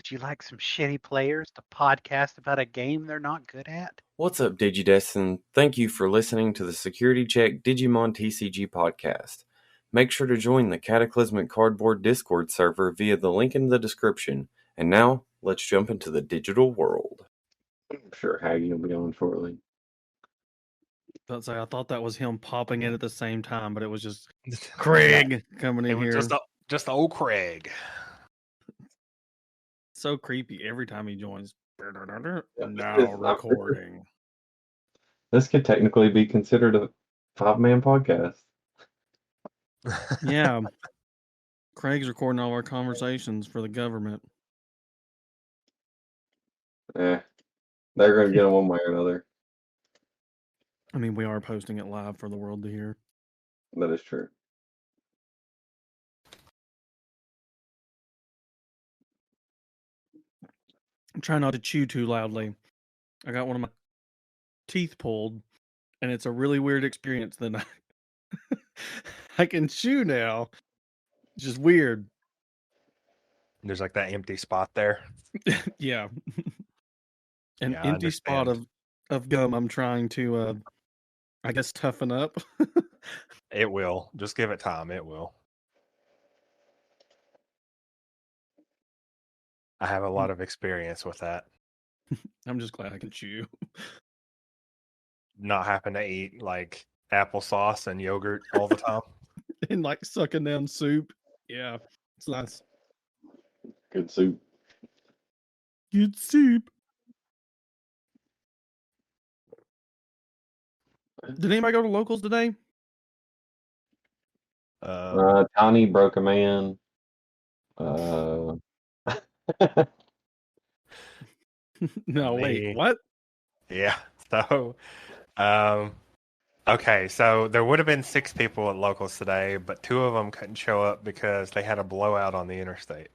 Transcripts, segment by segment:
Would you like some shitty players to podcast about a game they're not good at? What's up, Digidestin? Thank you for listening to the Security Check Digimon TCG podcast. Make sure to join the Cataclysmic Cardboard Discord server via the link in the description. And now, let's jump into the digital world. I'm sure Haggy will be on shortly. I thought that was him popping in at the same time, but it was just Craig coming in here. Just old Craig. So creepy every time he joins. Now It's not- recording. This could technically be considered a 5-man podcast. Yeah. Craig's recording all our conversations for the government. They're going to get them one way or another. I mean, we are posting it live for the world to hear. That is true. I'm trying not to chew too loudly. I got one of my teeth pulled, and it's a really weird experience. Then I can chew now. It's just weird. There's like that empty spot there. Yeah. An Yeah, I empty spot understand. of gum I'm trying to, I guess, toughen up. It will. Just give it time. It will. I have a lot of experience with that. I'm just glad I can chew. Not having to eat like applesauce and yogurt all the time. And like sucking down soup. Yeah. It's nice. Good soup. Good soup. Did anybody go to locals today? Tiny broke a man. No, wait, what? Yeah. So, okay. So there would have been 6 people at locals today, but 2 of them couldn't show up because they had a blowout on the interstate.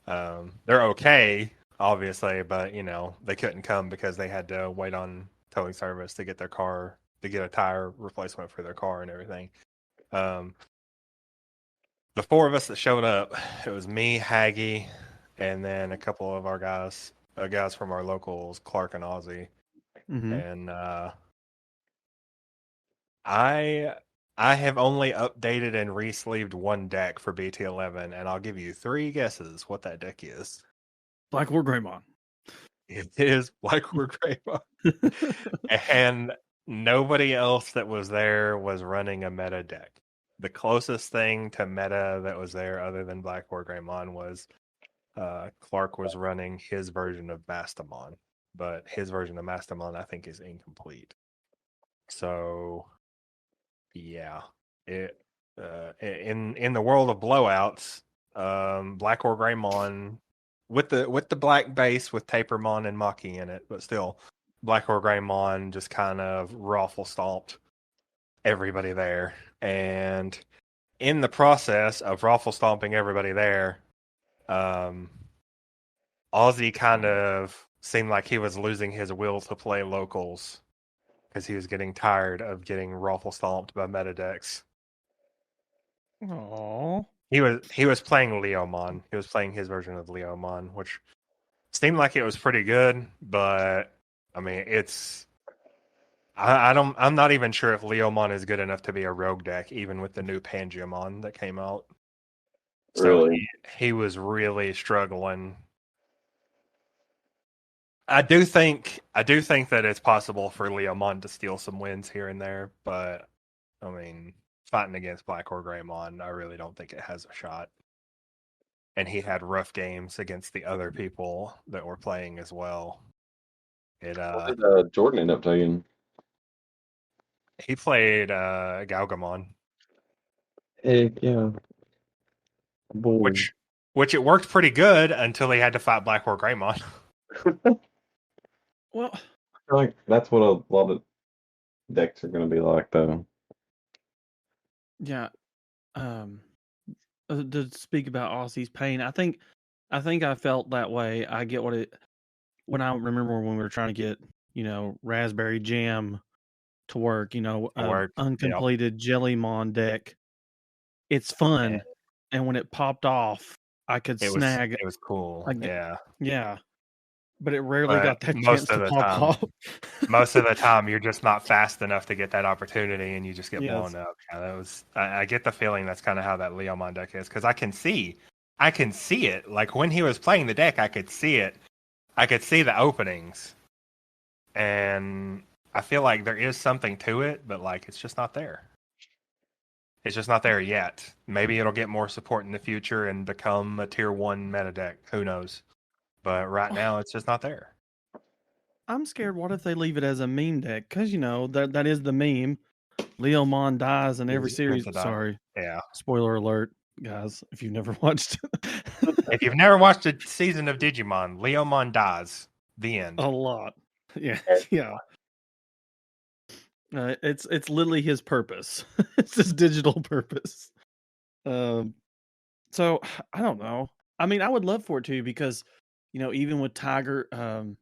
They're okay, obviously, but they couldn't come because they had to wait on towing service to get their car, to get a tire replacement for their car and everything. The 4 of us that showed up, it was me, Haggy, and then a couple of our guys from our locals, Clark and Ozzy. Mm-hmm. And I have only updated and re-sleeved 1 deck for BT11, and I'll give you 3 guesses what that deck is. Black War Greymon. It is Black War Greymon. And nobody else that was there was running a meta deck. The closest thing to meta that was there other than Black War Greymon was Clark was running his version of Mastamon. But his version of Mastamon, I think, is incomplete. So, yeah. In the world of blowouts, Black War Greymon with the black base with Tapermon and Maki in it, but still, Black War Greymon just kind of raffle stomped everybody there. And in the process of raffle stomping everybody there, Ozzy kind of seemed like he was losing his will to play locals because he was getting tired of getting raffle stomped by meta decks. Aww. He was playing Leomon. He was playing his version of Leomon, which seemed like it was pretty good, but I mean, I'm not even sure if Leomon is good enough to be a rogue deck, even with the new Pangeamon that came out. So Really? he was really struggling. I do think that it's possible for Leomon to steal some wins here and there, but I mean, fighting against Black or Greymon, I really don't think it has a shot. And he had rough games against the other people that were playing as well. What did Jordan end up taking? He played Galgamon. Heck yeah. Boy. Which it worked pretty good until he had to fight Black War Greymon. Well, I feel like that's what a lot of decks are going to be like, though. yeah. To speak about Aussie's pain, I think I felt that way. I get when I remember when we were trying to get, Raspberry Jam to work, uncompleted Jellymon deck. It's fun. And when it popped off, I could It snag. was cool. I get- Yeah. Yeah, but it rarely But got that most chance of to the pop time- off. Most of the time, you're just not fast enough to get that opportunity, and you just get blown Yes. up. Yeah, that was. I get the feeling that's kind of how that Leomon deck is, because I can see it. Like when he was playing the deck, I could see it. I could see the openings, and I feel like there is something to it, but like it's just not there. It's just not there yet. Maybe it'll get more support in the future and become a tier 1 meta deck. Who knows? But right now, it's just not there. I'm scared. What if they leave it as a meme deck? Because that is the meme. Leomon dies in every Here's series. the die. Sorry, Yeah. spoiler alert, guys. If you've never watched, If you've never watched a season of Digimon, Leomon dies. The end. a lot. Yeah, yeah. It's literally his purpose. It's his digital purpose. So I don't know. I mean, I would love for it to because, even with Dino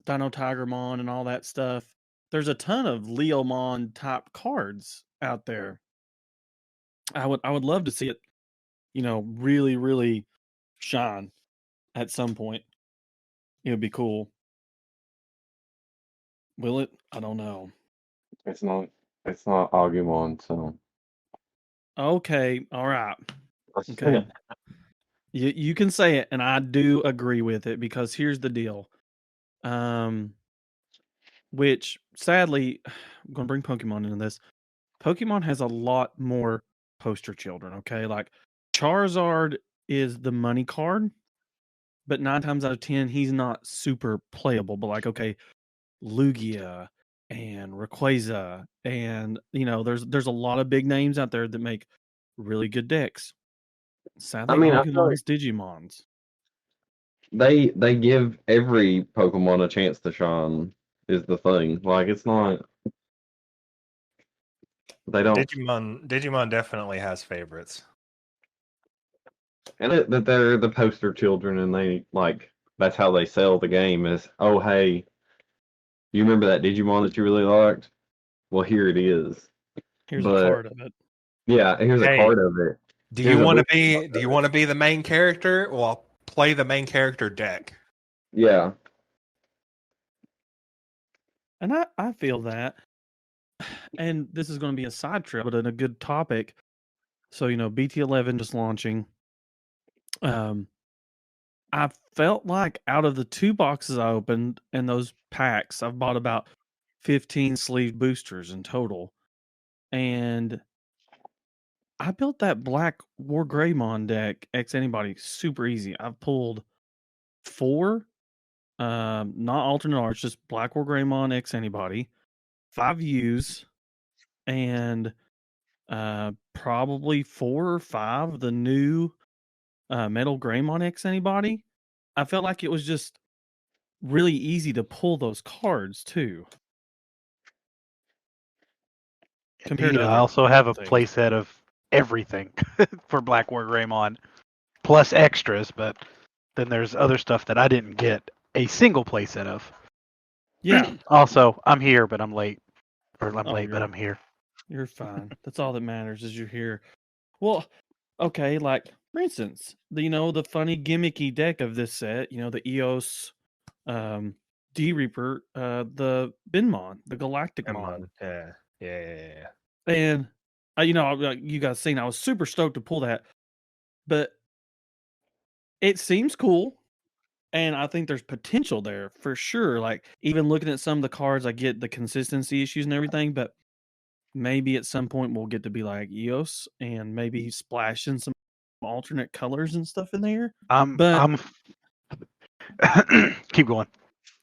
Tigermon and all that stuff, there's a ton of Leomon type cards out there. I would love to see it, really, really shine at some point. It would be cool. Will it? I don't know. It's not Agumon, so Okay, all right. Okay. You can say it, and I do agree with it because here's the deal. Which sadly, I'm gonna bring Pokemon into this. Pokemon has a lot more poster children. Okay, like Charizard is the money card, but 9 times out of 10, he's not super playable. But like, okay, Lugia and Rayquaza, and there's a lot of big names out there that make really good decks. Sadly, I feel like Agumon's Digimons. they give every Pokemon a chance to shine is the thing. Like it's not they don't Digimon definitely has favorites. and that they're the poster children and they like that's how they sell the game is oh hey, you remember that Digimon that you really liked? Well here it is. Here's a But card of it. yeah, here's a Hey, card of it. Do Here's you a want to book be of do you it. want to be the main character? Well, play the main character deck. Yeah. And I feel that. And this is going to be a side trip, but in a good topic. So, BT11 just launching. I felt like out of the 2 boxes I opened and those packs, I've bought about 15 sleeve boosters in total. And I built that Black War Greymon deck X Anybody super easy. I've pulled 4, not alternate arts, just Black War Greymon X Anybody, 5 U's, and probably 4 or 5 of the new Metal Greymon X Anybody. I felt like it was just really easy to pull those cards too. Compared Indeed, to I other also have a things. playset of everything for Black War Greymon, plus extras, but then there's other stuff that I didn't get a single playset of. Yeah. Also, I'm here, but I'm late. Or I'm Oh, late, but I'm here. You're fine. That's all that matters is you're here. Well, okay, like for instance, the funny gimmicky deck of this set, the EOS D Reaper, the Binmon, the Galactic Mon. Yeah. And you guys seen I was super stoked to pull that. But it seems cool. And I think there's potential there for sure. Like even looking at some of the cards, I get the consistency issues and everything, but maybe at some point we'll get to be like EOS and maybe splashing some alternate colors and stuff in there. I'm keep going.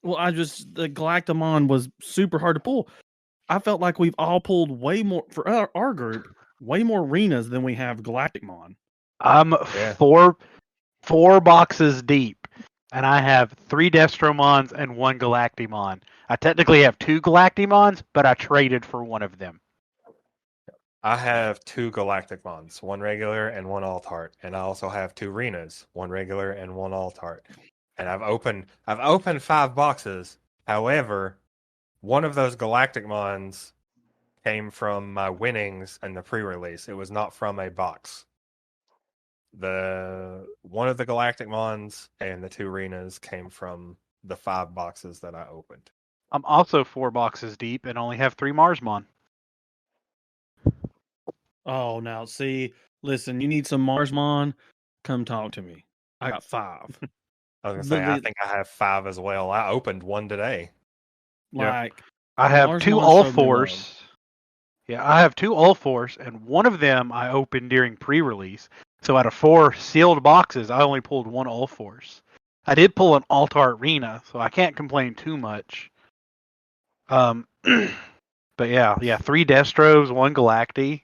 Well, the Galactamon was super hard to pull. I felt like we've all pulled way more for our group, way more arenas than we have Galacticmon. I'm Yeah. four boxes deep, and I have 3 Destromons and 1 Galactimon. I technically have 2 Galactimons, but I traded for one of them. I have 2 Galacticmons, 1 regular and 1 alt art, and I also have 2 Renas, 1 regular and 1 alt art. And I've opened 5 boxes. However, one of those Galacticmons came from my winnings in the pre-release. It was not from a box. one of the Galactic Mons and the 2 Renas came from the 5 boxes that I opened. I'm also 4 boxes deep and only have 3 Marsmon. Oh, now see, listen, you need some Marsmon? Come talk to me. I got 5. I was gonna say, I Literally, think I have 5 as well. I opened one today. like I have 2 Marsmon All showed me love. Force. Yeah, I have 2 All Force, and one of them I opened during pre-release. So out of 4 sealed boxes, I only pulled 1 All Force. I did pull an Altar Arena, so I can't complain too much. But yeah, 3 Destros, 1 Galacti.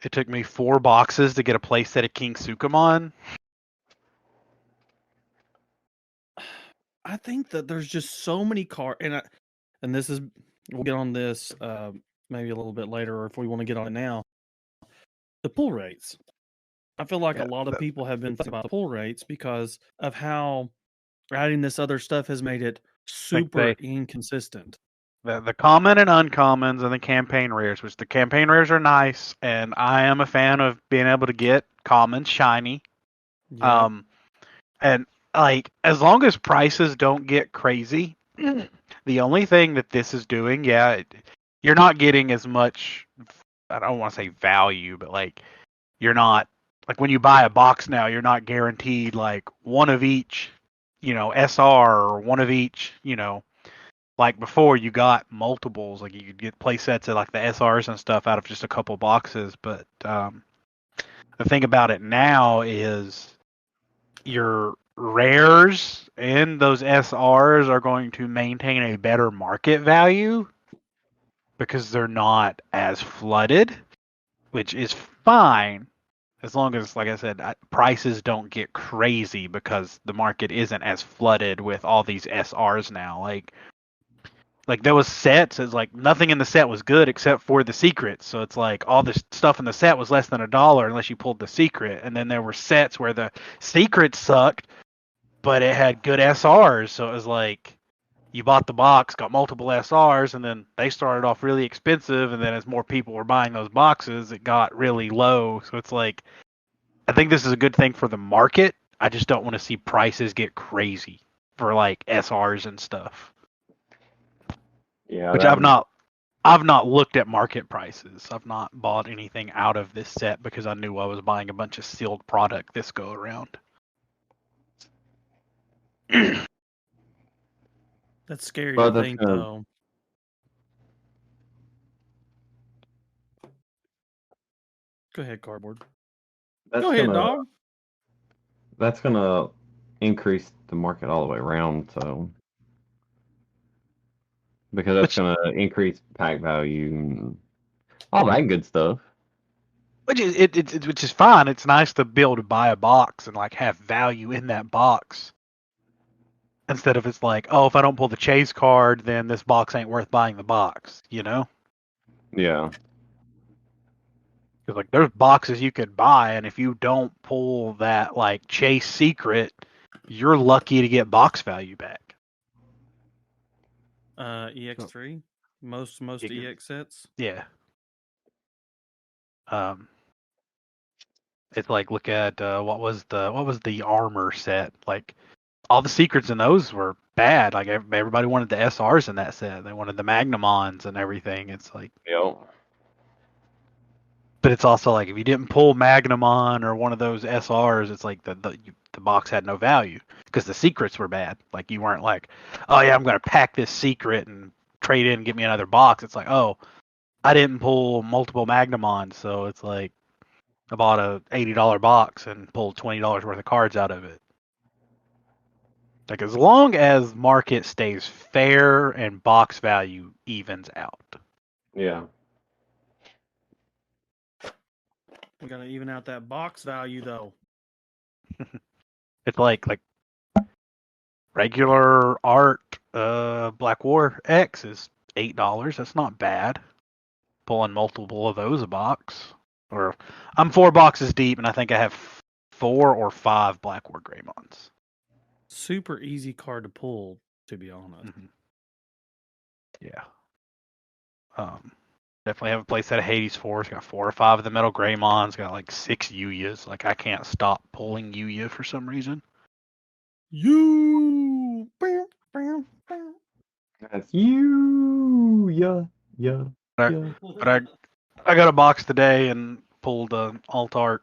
It took me 4 boxes to get a playset of King Sukamon. I think that there's just so many cards, and this is we'll get on this maybe a little bit later, or if we want to get on it now. The pull rates. I feel like a lot of people have been thinking about the pull rates because of how adding this other stuff has made it super inconsistent. The common and uncommons and the campaign rares, which the campaign rares are nice, and I am a fan of being able to get commons shiny. Yeah. And like as long as prices don't get crazy, the only thing that this is doing, you're not getting as much. I don't want to say value, but like you're not like when you buy a box now, you're not guaranteed like one of each, SR or one of each, like before you got multiples, like you could get play sets of like the SRs and stuff out of just a couple boxes. But the thing about it now is your rares and those SRs are going to maintain a better market value because they're not as flooded, which is fine as long as, like I said, prices don't get crazy because the market isn't as flooded with all these SRs now. Like there was sets, it's like nothing in the set was good except for the secrets. So it's like all this stuff in the set was less than $1 unless you pulled the secret. And then there were sets where the secret sucked, but it had good SRs. So it was like you bought the box, got multiple SRs, and then they started off really expensive. And then as more people were buying those boxes, it got really low. So it's like, I think this is a good thing for the market. I just don't want to see prices get crazy for like SRs and stuff. Yeah, Which I've not looked at market prices. I've not bought anything out of this set because I knew I was buying a bunch of sealed product this go around. That's scary But to that's think, gonna- though. Go ahead, cardboard. That's Go ahead, gonna dog. that's gonna increase the market all the way around. So because that's gonna increase pack value and all that good stuff. Which is fine. It's nice to be able to buy a box and like have value in that box. Instead of it's like, oh, if I don't pull the chase card, then this box ain't worth buying the box, Yeah. Because like there's boxes you could buy, and if you don't pull that like chase secret, you're lucky to get box value back. EX3, most EX sets. Yeah. It's like look at what was the armor set? Like all the secrets in those were bad. Like everybody wanted the SRs in that set. They wanted the Magnamons and everything. It's like, Yep. but it's also like if you didn't pull Magnamon or one of those SRs, it's like the box had no value because the secrets were bad. Like you weren't like, oh yeah, I'm gonna pack this secret and trade in and get me another box. It's like, oh, I didn't pull multiple Magnamons, so it's like I bought a $80 box and pulled $20 worth of cards out of it. Like as long as market stays fair and box value evens out. Yeah. We gotta even out that box value, though. It's like regular art Black War X is $8. That's not bad. Pulling multiple of those a box. Or I'm 4 boxes deep and I think I have 4 or 5 Black War Greymons. Super easy card to pull, to be honest. Mm-hmm. Yeah. Definitely have a playset of Hades 4. It's got 4 or 5 of the Metal Greymons. It's got like 6 Yuyas. Like I can't stop pulling Yuya for some reason. You. That's you. Yeah. But I got a box today and pulled an alt art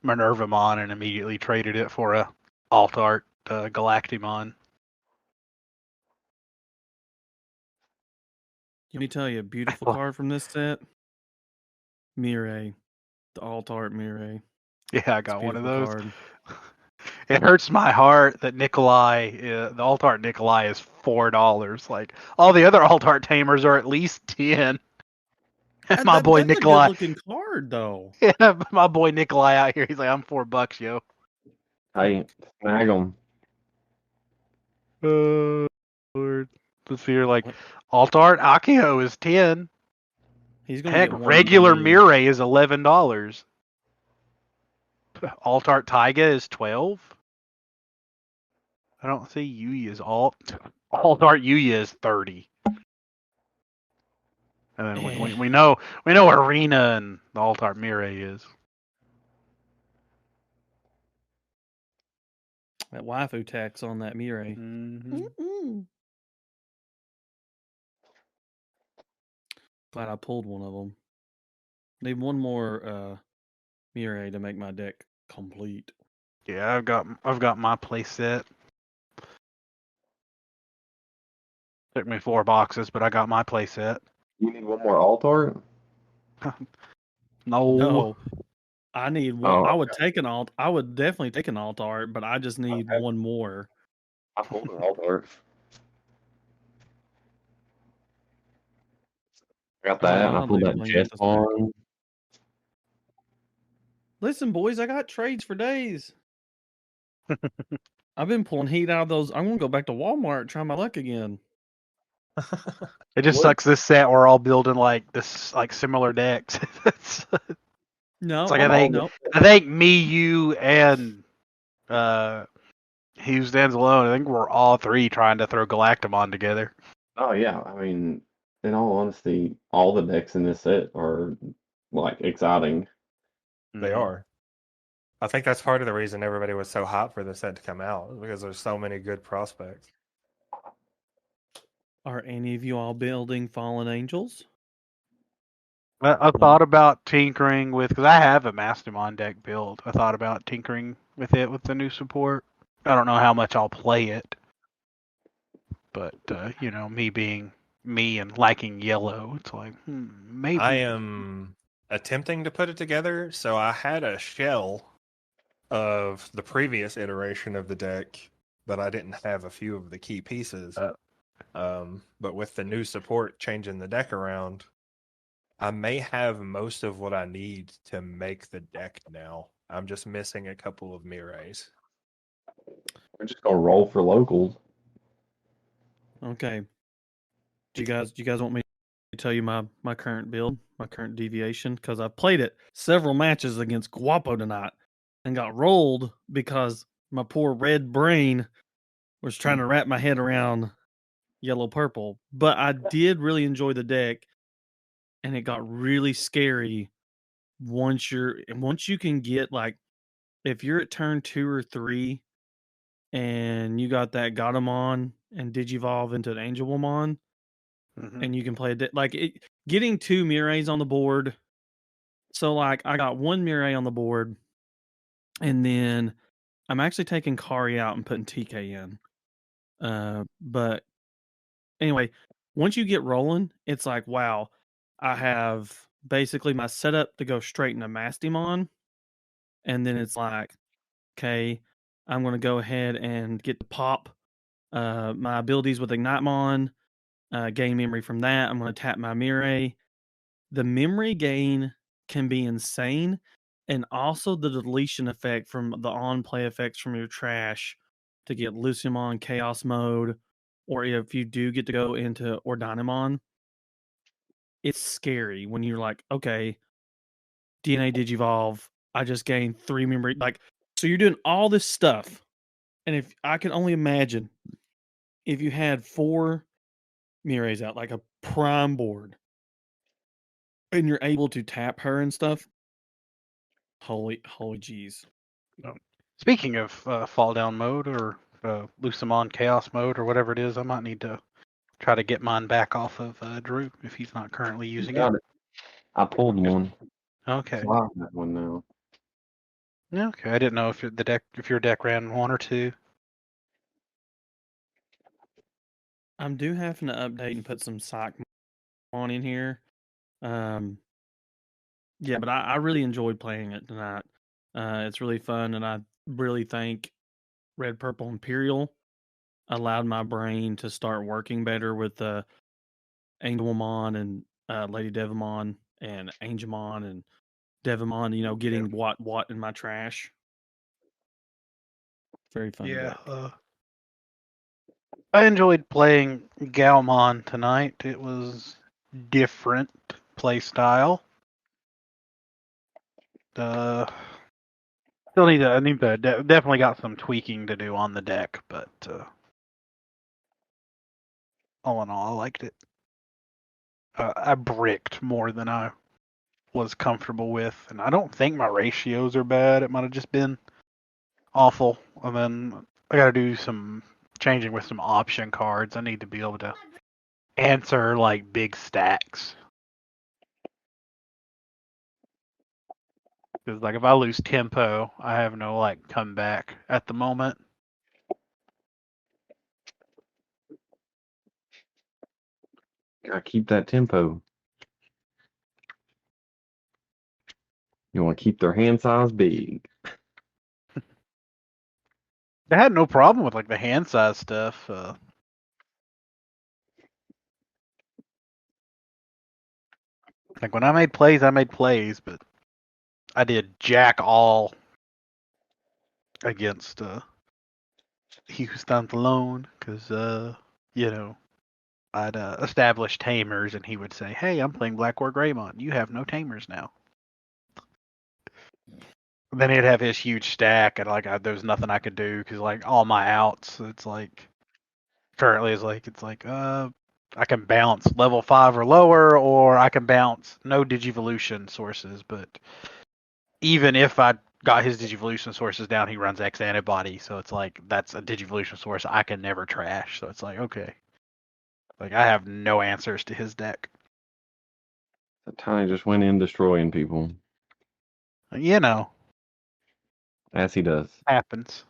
Minervamon and immediately traded it for a alt art Galactimon. Let me tell you a beautiful card from this set. Mirai. The alt art Mirai. Yeah, I got one of those. Card. It hurts my heart that Nikolai, the alt art Nikolai, is $4. Like all the other alt art tamers are at least 10. My boy that's Nikolai, a good looking card though. Yeah, my boy Nikolai out here. He's like, I'm $4, yo. Hey, snag them. Lord. Let's see here. Like alt art Akio is 10. He's gonna Heck, get one regular from you. Mirai is $11. Alt art Taiga is 12. I don't see Yuya is alt art Yuya is 30. And then we know Arena and the alt art Mirai is. That waifu tax on that Mirai. Mm-hmm. Glad I pulled one of them. Need one more Mirai to make my deck complete. Yeah, I've got my play set. Took me 4 boxes, but I got my play set. You need one more alt art? No. I need one. Oh, I would take an alt. I would definitely take an alt art, but I just need one more. I pulled an alt art. I got that, and I pulled that Jess one. Listen, boys, I got trades for days. I've been pulling heat out of those. I'm gonna go back to Walmart, try my luck again. It just sucks this set we're all building like this like similar decks. No, like I think me, you, and Hugh stands alone. I think we're all 3 trying to throw Galactimon together. Oh yeah, I mean, in all honesty, all the decks in this set are like exciting. They are. I think that's part of the reason everybody was so hot for the set to come out, because there's so many good prospects. Are any of you all building Fallen Angels? I thought about tinkering with, because I have a Mastamon deck built. I thought about tinkering with it with the new support. I don't know how much I'll play it, but you know, me being me and liking yellow, it's like maybe. I am attempting to put it together, so I had a shell of the previous iteration of the deck, but I didn't have a few of the key pieces. But with the new support changing the deck around, I may have most of what I need to make the deck now. I'm just missing a couple of Mirais. We're just gonna roll for locals. Okay. Do you guys want me to tell you my current build, my current deviation? Because I've played it several matches against Guapo tonight and got rolled because my poor red brain was trying to wrap my head around yellow purple. But I did really enjoy the deck, and it got really scary once you can get, like, if you're at turn 2 or 3 and you got that Gatomon and Digivolve into an Angelwomon, and you can play getting 2 Mirais on the board. So like I got 1 Mirai on the board, and then I'm actually taking Kari out and putting TK in. But anyway, once you get rolling, it's like, wow, I have basically my setup to go straight into Mastamon, and then it's like, okay, I'm going to go ahead and get to pop my abilities with Ignitemon, gain memory from that. I'm going to tap my Mirai. The memory gain can be insane, and also the deletion effect from the on-play effects from your trash to get Lucimon Chaos Mode, or if you do get to go into Ordinamon, it's scary when you're like, okay, DNA Digivolve, I just gained 3 memory. Like, so you're doing all this stuff, and if I can only imagine if you had 4 Mirais out, like a prime board, and you're able to tap her and stuff. Holy jeez. Speaking of fall down mode or Lucamon chaos mode or whatever it is, I might need to try to get mine back off of Drew if he's not currently using it. Got it. I pulled one. Okay. So I have that one now. Okay. I didn't know if your deck ran 1 or 2. I'm due having to update and put some sock on in here. Yeah, but I really enjoyed playing it tonight. It's really fun, and I really think Red Purple Imperial allowed my brain to start working better with Angelmon and Lady Devamon and Angemon and Devamon. You know, getting what in my trash. Very fun. Yeah. Deck. I enjoyed playing Galmon tonight. It was different play style. I need to definitely got some tweaking to do on the deck, but all in all, I liked it. I bricked more than I was comfortable with, and I don't think my ratios are bad. It might have just been awful. And then I got to do some changing with some option cards. I need to be able to answer like big stacks. Because like if I lose tempo, I have no like comeback at the moment. Gotta keep that tempo. You want to keep their hand size big. I had no problem with like the hand size stuff. Like when I made plays, but I did jack all against Houston alone because you know I'd establish tamers and he would say, "Hey, I'm playing Black or Greymon. You have no tamers now." And then he'd have his huge stack and like there's nothing I could do because like all my outs, it's like currently it's like I can bounce level 5 or lower, or I can bounce no Digivolution sources. But even if I got his Digivolution sources down, he runs X antibody, so it's like that's a Digivolution source I can never trash. So it's like okay, like I have no answers to his deck. So Tiny just went in destroying people, You know, as he does. happens.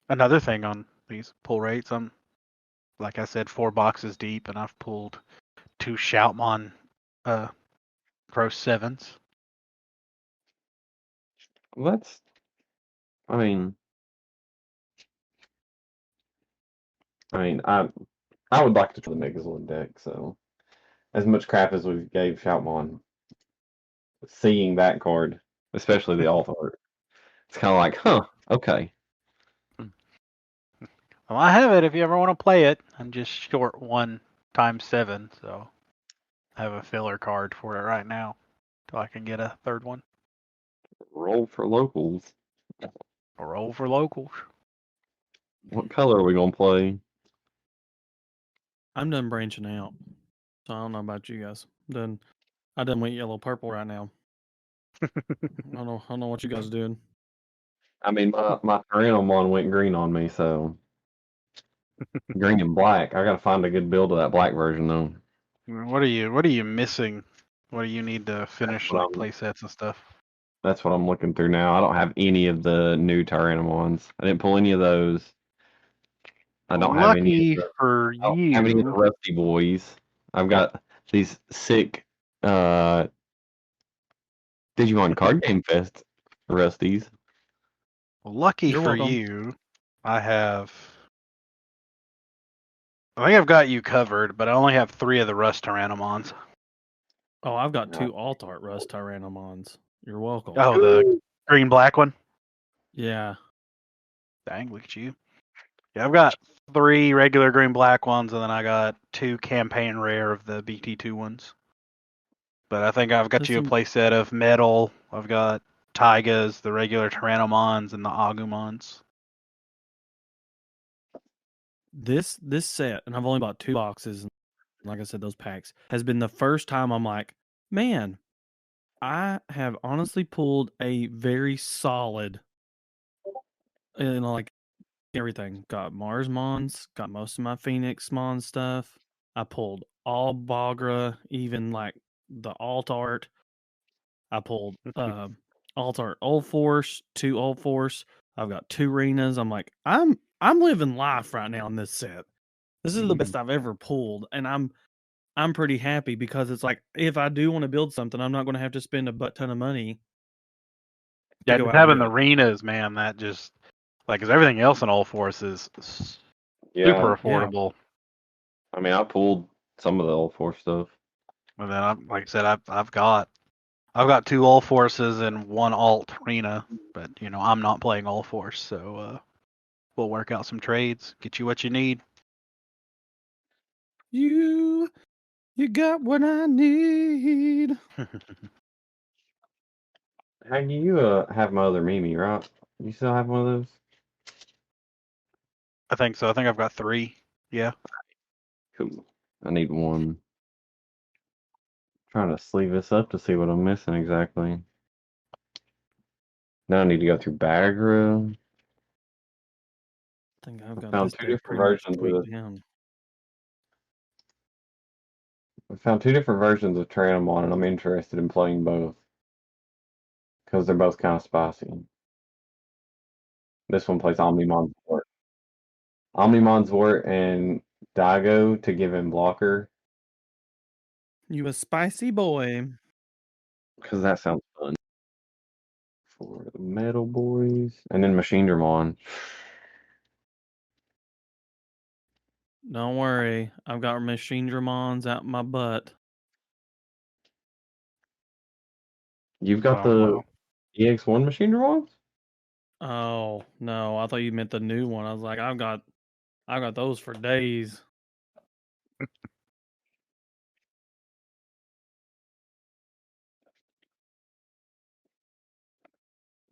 Another thing on these pull rates, I'm like I said, 4 boxes deep, and I've pulled 2 Shoutmon Pro 7s. Well, I mean, I would like to try the Megazord deck. So, as much crap as we gave Shoutmon, seeing that card, especially the alt art, it's kind of like, huh, okay. Well, I have it if you ever want to play it. I'm just short 1 times 7, so I have a filler card for it right now till I can get a third one. Roll for locals. Or roll for locals. What color are we gonna play? I'm done branching out, so I don't know about you guys. I done went yellow purple right now. I don't know what you guys are doing. I mean, my Tyrannomon went green on me, so green and black. I gotta find a good build of that black version though. What are you missing? What do you need to finish like play sets and stuff? That's what I'm looking through now. I don't have any of the new Tyrannomons. I didn't pull any of those. I don't have any. For I don't have any of the Rusty Boys. I've got these sick Digimon Card Game Fest Rusties. Well, lucky You're for welcome. you, I think I've got you covered, but I only have 3 of the Rust Tyrannomons. Oh, I've got 2 alt art Rust Tyrannomons. You're welcome. Oh, the green black one? Yeah. Dang, look at you. Yeah, I've got 3 regular green black ones, and then I got 2 campaign rare of the BT2 ones. But I think I've got you a playset of metal. I've got Taigas, the regular Tyrannomons, and the Agumons. This set, and I've only bought 2 boxes, and like I said, those packs, has been the first time I'm like, man, I have honestly pulled a very solid, like everything. Got Mars Mons, got most of my Phoenix Mon stuff. I pulled all Bagra, even like the alt art. I pulled alt art Old Force, 2 Old Force. I've got 2 Renas. I'm like, I'm living life right now in this set. This is the best I've ever pulled, and I'm pretty happy because it's like if I do want to build something, I'm not going to have to spend a butt ton of money. Yeah, go just out and having do the it. arenas, man, that just like because everything else in All Force is super affordable. I mean, I pulled some of the All Four stuff. And then, like I said, I've got 2 All Forces and 1 alt arena, but I'm not playing All Force, so we'll work out some trades, get you what you need. You got what I need. Hey, you have my other Mimi, right? You still have one of those? I think so. I think I've got 3. Yeah. Cool. I need one. Trying to sleeve this up to see what I'm missing exactly. Now I need to go through Bagra. I think I've got found this 2 deck different pretty much versions tweaked of down. I found 2 different versions of Tranamon, and I'm interested in playing both because they're both kind of spicy. This one plays Omnimon's Wart and Daigo to give him blocker You a spicy boy. because that sounds fun. For the Metal Boys, and then Machine Dramon. Don't worry, I've got Machine Dramons out my butt. You've got Oh, the wow. EX1 Machine Dramons? Oh no, I thought you meant the new one. I was like, I've got those for days.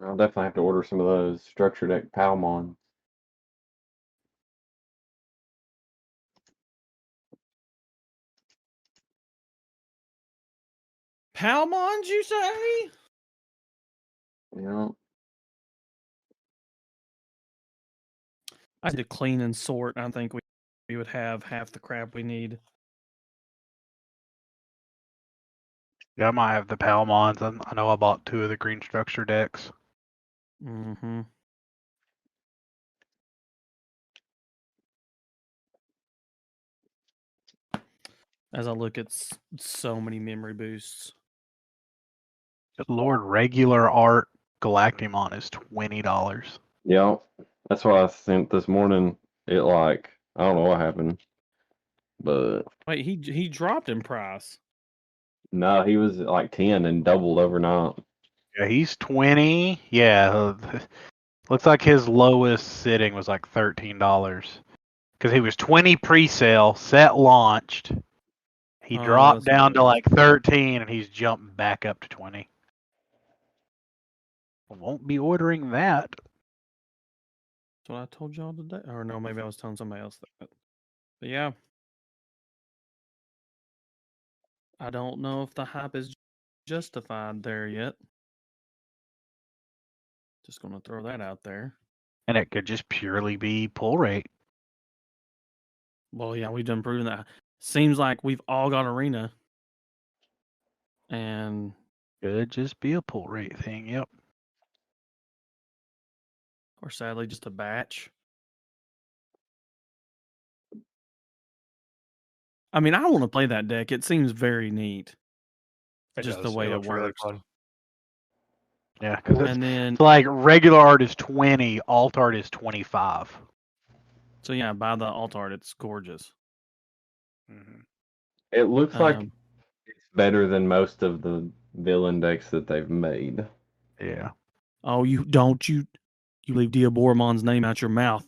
I'll definitely have to order some of those Structure Deck Palmon. Palmons, you say? Yeah. I had to clean and sort. I think we would have half the crap we need. Yeah, I might have the Palmons. I know I bought 2 of the green structure decks. Mm-hmm. As I look at so many memory boosts. Good Lord, regular art Galactimon is $20. Yeah. That's why I sent this morning. I don't know what happened. But Wait, he dropped in price. no, he was like 10 and doubled overnight. Yeah, he's 20. Yeah, looks like his lowest sitting was like $13 because he was 20 pre-sale, set launched. He dropped That's down to what like 13, and he's jumped back up to 20. I won't be ordering that. That's what I told y'all today. Or no, maybe I was telling somebody else that. But yeah. I don't know if the hype is justified there yet. Just gonna throw that out there. And it could just purely be pull rate. Well, yeah, we've done proving that. Seems like we've all got arena. And Could just be a pull rate thing, yep. or sadly just a batch. I mean, I want to play that deck. It seems very neat. It Just does. the way it looks really works. fun. Yeah, because And then it's like regular art is 20, alt art is 25. so yeah, buy the alt art. It's gorgeous. Mm-hmm. It looks like it's better than most of the villain decks that they've made. Yeah. Oh, you leave Diaboromon's name out your mouth.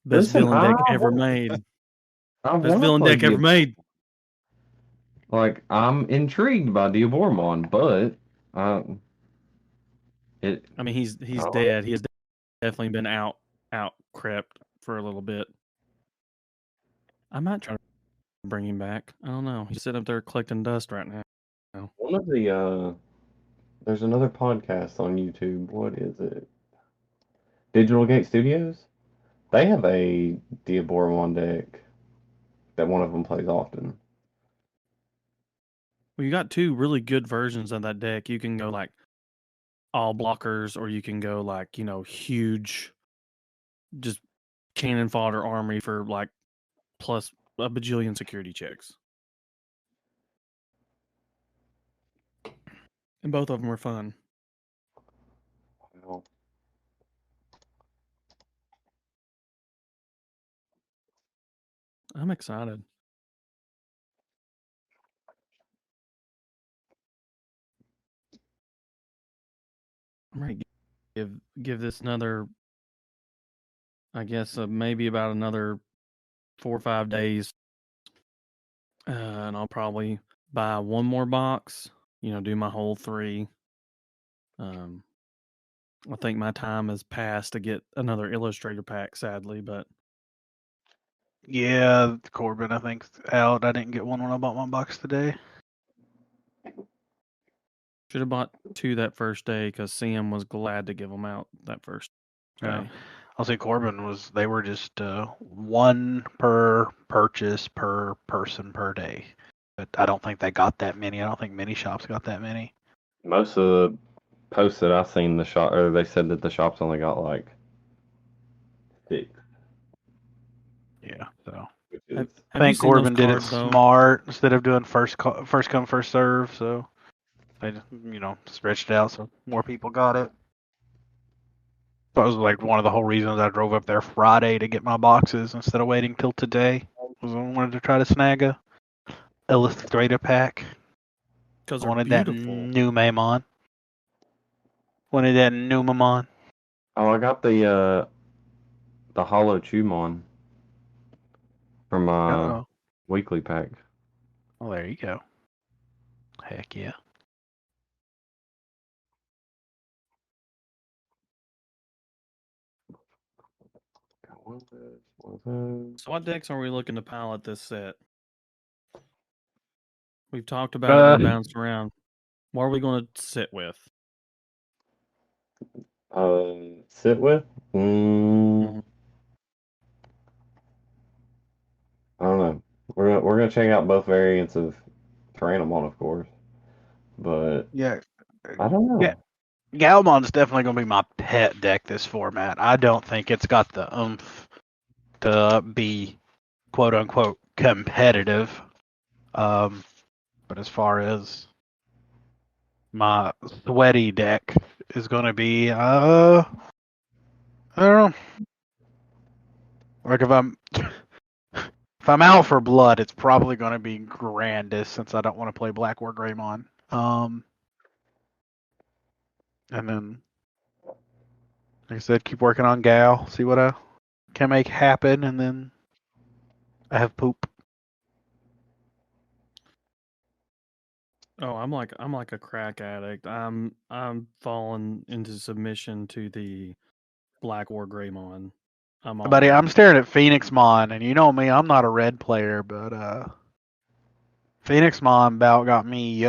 Best Listen, villain deck I ever wanna- made. I Best want to villain play deck ever made. Like, I'm intrigued by Diaboromon, but I mean, he's Oh. dead. He has definitely been out crept for a little bit. I might try to bring him back. I don't know. He's sitting up there collecting dust right now. One of the there's another podcast on YouTube. What is it? Digital Gate Studios. They have a Diaboromon deck that one of them plays often. Well, you got two really good versions of that deck. You can go like all blockers, or you can go like, huge, just cannon fodder army for like plus a bajillion security checks. And both of them were fun. Well, I'm excited. I'm ready to give this another, I guess, maybe about another 4 or 5 days, and I'll probably buy one more box. Do my whole 3. I think my time has passed to get another illustrator pack, sadly, but Yeah, Corbin, I think, out. I didn't get one when I bought my box today. should have bought 2 that first day because Sam was glad to give them out that first day. Yeah. I'll say Corbin they were just 1 per purchase per person per day. But I don't think they got that many. I don't think many shops got that many. most of the posts that I've seen, the shop, or they said that the shops only got like 6. Yeah, so Which Have, is, I have you think seen those Corbin did it cards, though? smart instead of doing first come first serve. So they stretched it out so more people got it. That was like one of the whole reasons I drove up there Friday to get my boxes instead of waiting till today. Was I wanted to try to snag a illustrator pack. Because I they're wanted that beautiful. new Maimon. Wanted that new Maimon. oh, I got the Hollow Chumon from Uh-oh. weekly pack. Well, there you go. Heck yeah. Got one of those, one of those. So what decks are we looking to pilot this set? We've talked about it and we bounced around. What are we going to sit with? Sit with? Mhm. I don't know. We're gonna check out both variants of Tyrannomon, of course, but Yeah. I don't know. Yeah. Galmon's definitely going to be my pet deck this format. I don't think it's got the oomph to be quote unquote competitive. But as far as my sweaty deck is going to be, I don't know. Like if I'm out for blood, it's probably going to be Grandis since I don't want to play Black War Greymon. And then, like I said, keep working on Gal, see what I can make happen, and then I have poop. Oh, I'm like a crack addict. I'm falling into submission to the Black War Greymon. I'm all Buddy, in. I'm staring at Phoenixmon, and you know me, I'm not a red player, but Phoenixmon about got me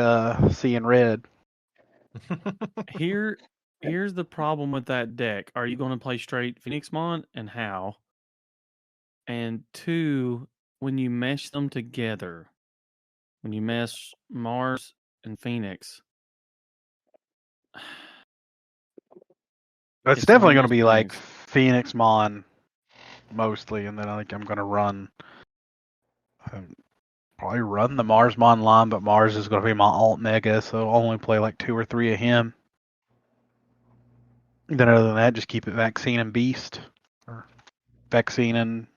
seeing red. Here's the problem with that deck. Are you going to play straight Phoenixmon, and how? And 2, when you mesh them together, when you mesh Mars and Phoenix, It's it's one definitely of going to those be like things. Phoenixmon mostly, and then I think I'm going to probably run the Marsmon line, but Mars is going to be my alt mega, so I'll only play like 2 or 3 of him. Then other than that, just keep it Vaccine and Beast, or Vaccine and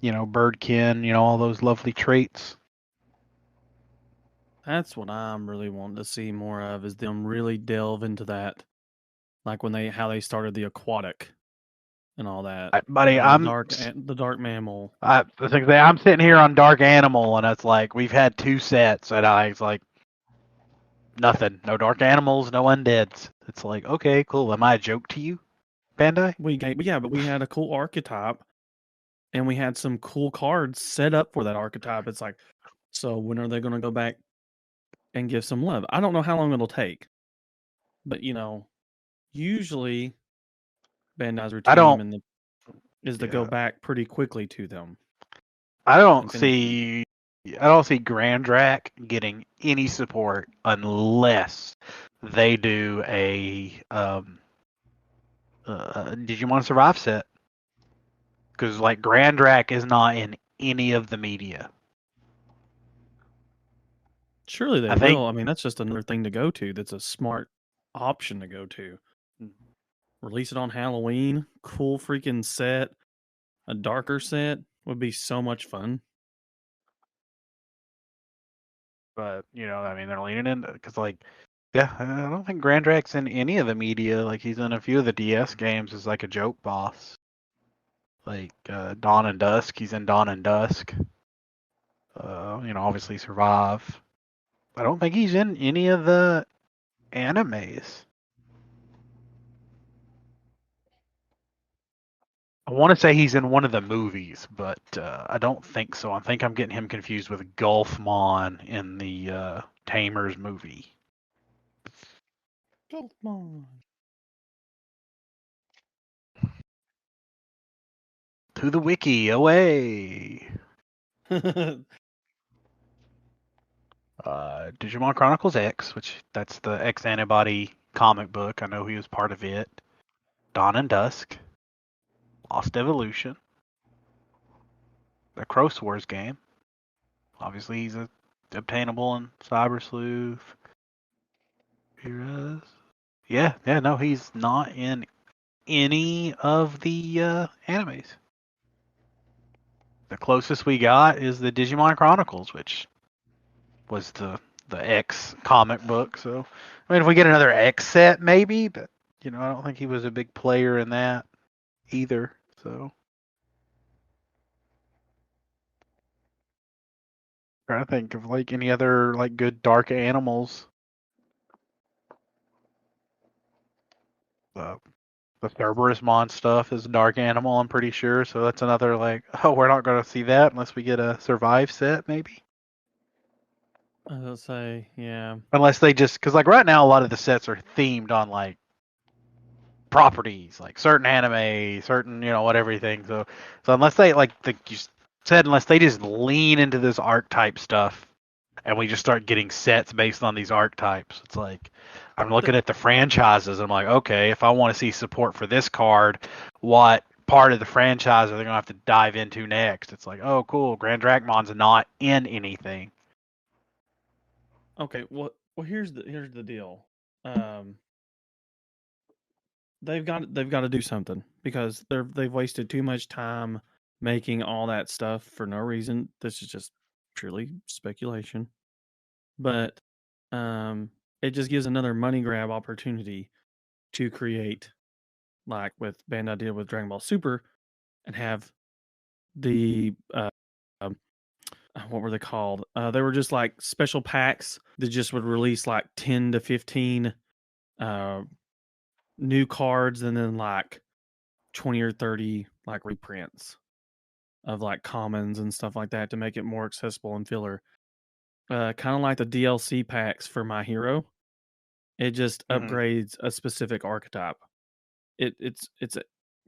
Birdkin, all those lovely traits. That's what I'm really wanting to see more of, is them really delve into that, like how they started the aquatic and all that. Buddy, The dark mammal. I think I'm sitting here on Dark Animal, and it's like we've had 2 sets, and it's like nothing, no Dark Animals, no Undeads. It's like, okay, cool. Am I a joke to you, Bandai? But we had a cool archetype and we had some cool cards set up for that archetype. It's like, so when are they going to go back and give some love? I don't know how long it'll take, but usually Bandai's routine is to go back pretty quickly to them. I don't see Grand Drac getting any support unless they do a Digimon Survive set. Because like Grand Drac is not in any of the media. Surely they will. I mean, that's just another thing to go to. That's a smart option to go to. Release it on Halloween. Cool freaking set. A darker set would be so much fun. But, I mean, they're leaning in because, like, yeah, I don't think Grand Drac's in any of the media. Like, he's in a few of the DS games as, like, a joke boss. Like, Dawn and Dusk. He's in Dawn and Dusk. Obviously Survive. I don't think he's in any of the animes. I want to say he's in one of the movies, but I don't think so. I think I'm getting him confused with Golfmon in the Tamers movie. Golfmon. To the wiki, away! Digimon Chronicles X, which that's the X Antibody comic book. I know he was part of it. Dawn and Dusk. Lost Evolution. The Crow Wars game. Obviously, he's obtainable in Cyber Sleuth. Heroes. Yeah, no, he's not in any of the animes. The closest we got is the Digimon Chronicles, which was the X comic book. So, I mean, if we get another X set, maybe, but I don't think he was a big player in that either. So, trying to think of like any other like good dark animals. The Cerberusmon stuff is a dark animal, I'm pretty sure. So that's another like, oh, we're not going to see that unless we get a Survive set, maybe. I'll say, yeah. Unless they just, because like right now, a lot of the sets are themed on like properties, like certain anime, certain what everything. So unless they like you said, unless they just lean into this archetype stuff, and we just start getting sets based on these archetypes, it's like I'm looking at the franchises. I'm like, okay, if I want to see support for this card, what part of the franchise are they gonna have to dive into next? It's like, oh, cool, Grand Dracmon's not in anything. Okay, well here's the deal. They've got to do something because they've wasted too much time making all that stuff for no reason. This is just purely speculation. But it just gives another money grab opportunity to create, like with Bandai did with Dragon Ball Super, and have the what were they called? They were just like special packs that just would release like 10 to 15 new cards, and then like 20 or 30 like reprints of like commons and stuff like that to make it more accessible and filler. Kind of like the DLC packs for My Hero. It just upgrades a specific archetype. It's a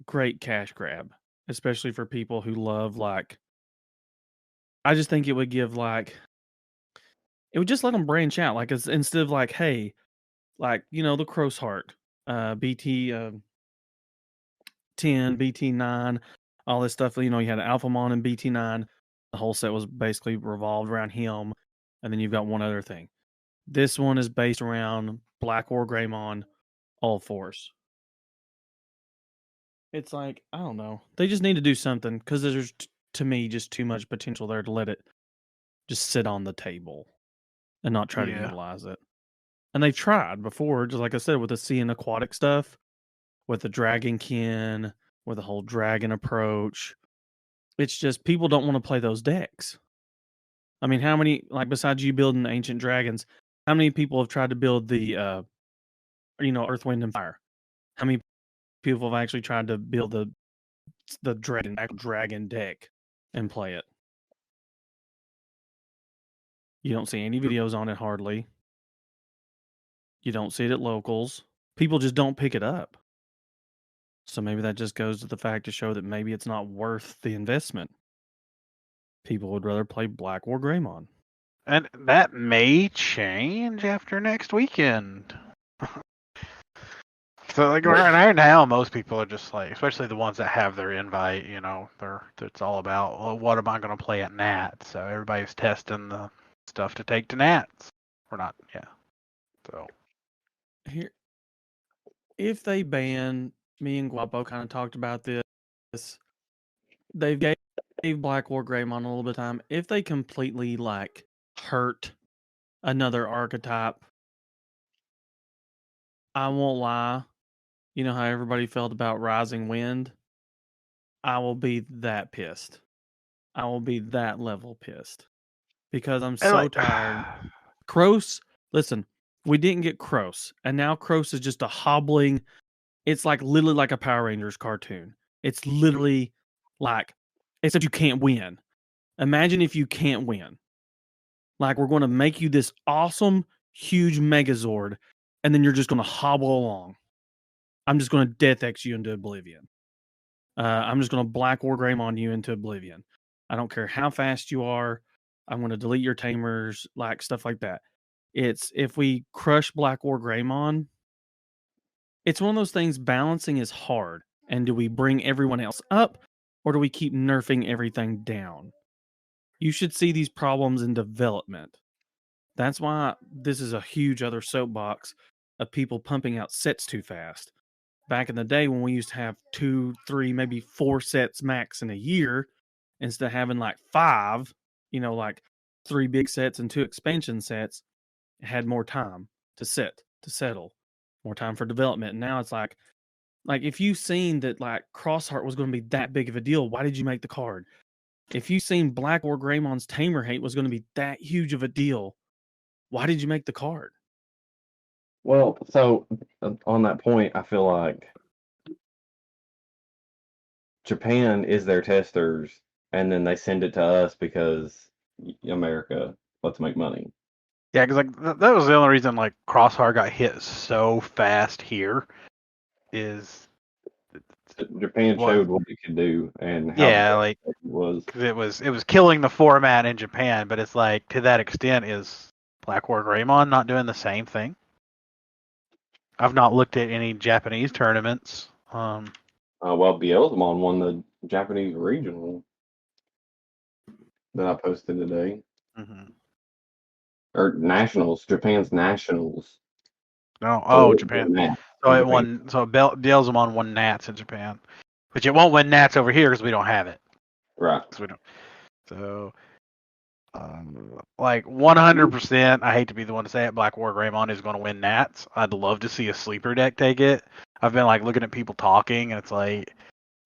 great cash grab, especially for people who love like. I just think it would give like. It would just let them branch out, like instead of like, hey, like the Crow's Heart, BT 10, BT 9, all this stuff. You had Alphamon and BT 9. The whole set was basically revolved around him, and then you've got one other thing. This one is based around Black or Greymon, all Force. It's like, I don't know. They just need to do something because there's, to me, just too much potential there to let it just sit on the table and not try to utilize it. And they've tried before, just like I said, with the sea and aquatic stuff, with the Dragonkin, with the whole dragon approach. It's just people don't want to play those decks. I mean, how many, like besides you building Ancient Dragons, how many people have tried to build the, Earth, Wind, and Fire? How many people have actually tried to build the the dragon deck and play it. You don't see any videos on it hardly. You don't see it at locals. People just don't pick it up. So maybe that just goes to the fact to show that maybe it's not worth the investment. People would rather play Black War Greymon. And that may change after next weekend. So like right now, most people are just like, especially the ones that have their invite, it's all about, well, what am I going to play at Nats? So everybody's testing the stuff to take to Nats. Or not, yeah. So Here, if they ban, me and Guapo kind of talked about this. They gave Black War Greymon a little bit of time. If they completely like hurt another archetype, I won't lie. You know how everybody felt about Rising Wind? I will be that pissed. I will be that level pissed. Because I'm so tired. Kroos, listen, we didn't get Kroos. And now Kroos is just a hobbling. It's like literally like a Power Rangers cartoon. It's literally like, except you can't win. Imagine if you can't win. Like, we're going to make you this awesome, huge Megazord, and then you're just going to hobble along. I'm just going to Death X you into oblivion. I'm just going to Black War Greymon you into oblivion. I don't care how fast you are. I'm going to delete your tamers, like stuff like that. It's if we crush Black War Greymon, it's one of those things. Balancing is hard. And do we bring everyone else up, or do we keep nerfing everything down? You should see these problems in development. That's why this is a huge other soapbox of people pumping out sets too fast. Back in the day when we used to have 2, 3, maybe 4 sets max in a year, instead of having like 5, like 3 big sets and 2 expansion sets, it had more time to settle, more time for development. And now it's like if you've seen that like Crossheart was going to be that big of a deal, why did you make the card? If you've seen Black War Greymon's Tamer Hate was going to be that huge of a deal, why did you make the card? Well, so on that point, I feel like Japan is their testers, and then they send it to us because America, let's make money. yeah, because like that was the only reason like Crosshair got hit so fast here. Is Japan showed what it could do and how it was. Cause it was killing the format in Japan, but it's like to that extent is Black War Greymon not doing the same thing? I've not looked at any Japanese tournaments. Well, Beelzemon won the Japanese regional that I posted today. Mm-hmm. Or nationals, Japan's nationals. No, Japan. So it won. So Beelzemon won Nats in Japan, which it won't win Nats over here because we don't have it. Right. We don't. So, like 100%. I hate to be the one to say it. Black War Greymon is going to win Nats. I'd love to see a sleeper deck take it. I've been like looking at people talking, and it's like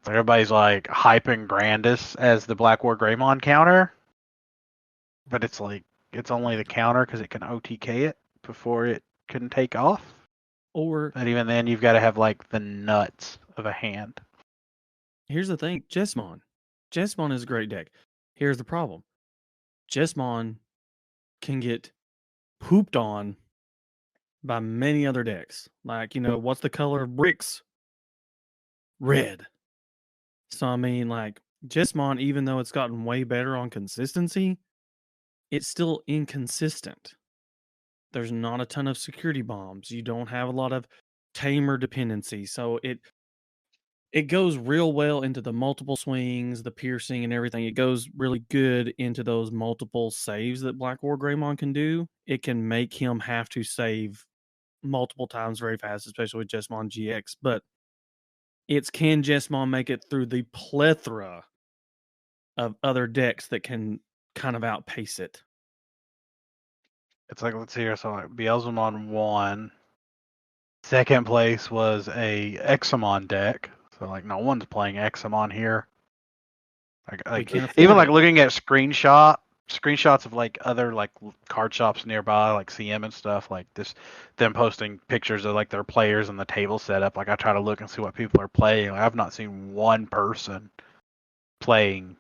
everybody's like hyping Grandis as the Black War Greymon counter, but it's like it's only the counter because it can OTK it before it can take off. And even then, you've got to have like the nuts of a hand. Here's the thing, Jesmon. Jesmon is a great deck. Here's the problem. Jesmon can get pooped on by many other decks. Like, what's the color of bricks? Red. So, I mean, like, Jesmon, even though it's gotten way better on consistency, it's still inconsistent. There's not a ton of security bombs. You don't have a lot of tamer dependency. So it goes real well into the multiple swings, the piercing and everything. It goes really good into those multiple saves that Black War Greymon can do. It can make him have to save multiple times very fast, especially with Jesmon GX. But can Jesmon make it through the plethora of other decks that can kind of outpace it? It's like, let's see here. So like Beelzemon won. Second place was a Examon deck. So like no one's playing Examon here. Like even like looking at screenshot screenshots of like other like card shops nearby, like CM and stuff, like this, them posting pictures of like their players and the table setup. Like I try to look and see what people are playing. Like, I've not seen one person playing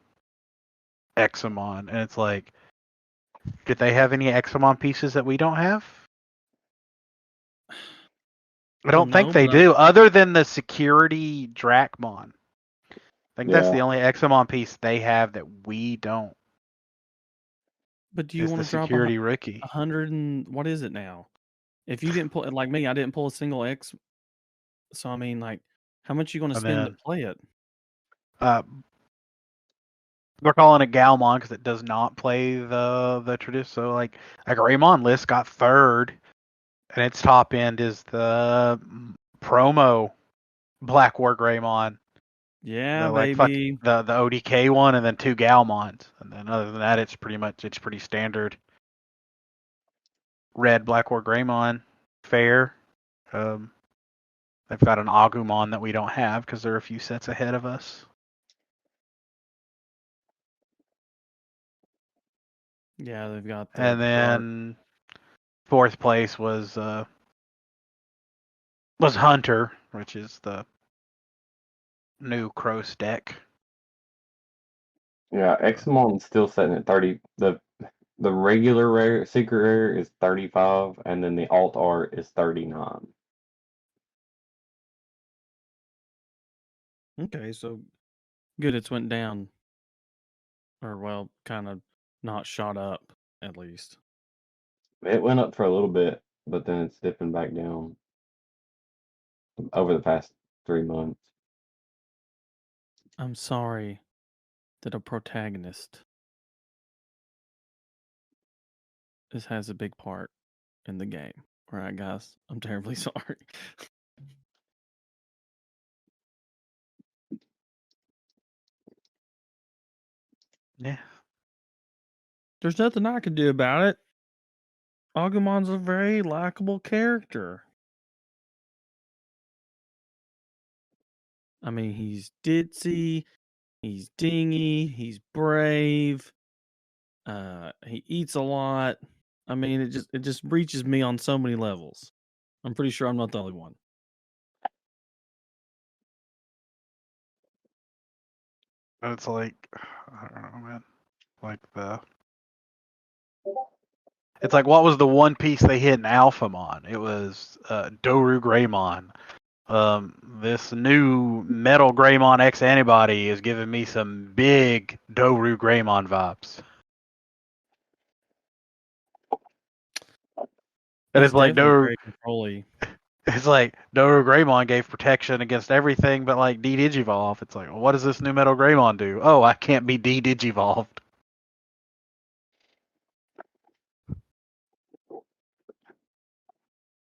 Examon, and it's like, did they have any Examon pieces that we don't have? I don't think No, they but do, other than the security Dracmon. I think that's Yeah. the only Examon piece they have that we don't. but do you Is want the to drop security rookie? 100 and what is it now? If you didn't pull like me, I didn't pull a single X. So I mean, like, how much you going to And spend to then play it? we're calling it Galmon because it does not play the tradition. So like a Greymon list got third, and its top end is the promo Black War Greymon. Yeah, The like fuck baby. the ODK one, and then 2 Galmons, and then other than that, it's pretty standard. Red Black War Greymon, fair. Um, they've got an Agumon that we don't have because they're a few sets ahead of us. Yeah, they've got the And dark. then fourth place was Hunter, which is the new Cross deck. Yeah, Examon's still sitting at 30. The regular rare secret rare is 35, and then the alt art is 39. Okay, so good. It's went down, or well, kind of not shot up at least. It went up for a little bit, but then it's dipping back down over the past 3 months. I'm sorry that a protagonist has a big part in the game. All right, guys, I'm terribly sorry. Yeah. There's nothing I can do about it. Agumon's a very likable character. I mean, he's ditzy, he's dingy, he's brave. He eats a lot. I mean, it just reaches me on so many levels. I'm pretty sure I'm not the only one. And it's like, I don't know, man. Like it's like, what was the one piece they hit in Alphamon? It was Doru Greymon. This new Metal Greymon X antibody is giving me some big Doru Greymon vibes. And He's it's like definitely Doru, very controlly. it's like Doru Greymon gave protection against everything but like D-Digivolve. It's like, well, what does this new Metal Greymon do? Oh, I can't be D-Digivolved.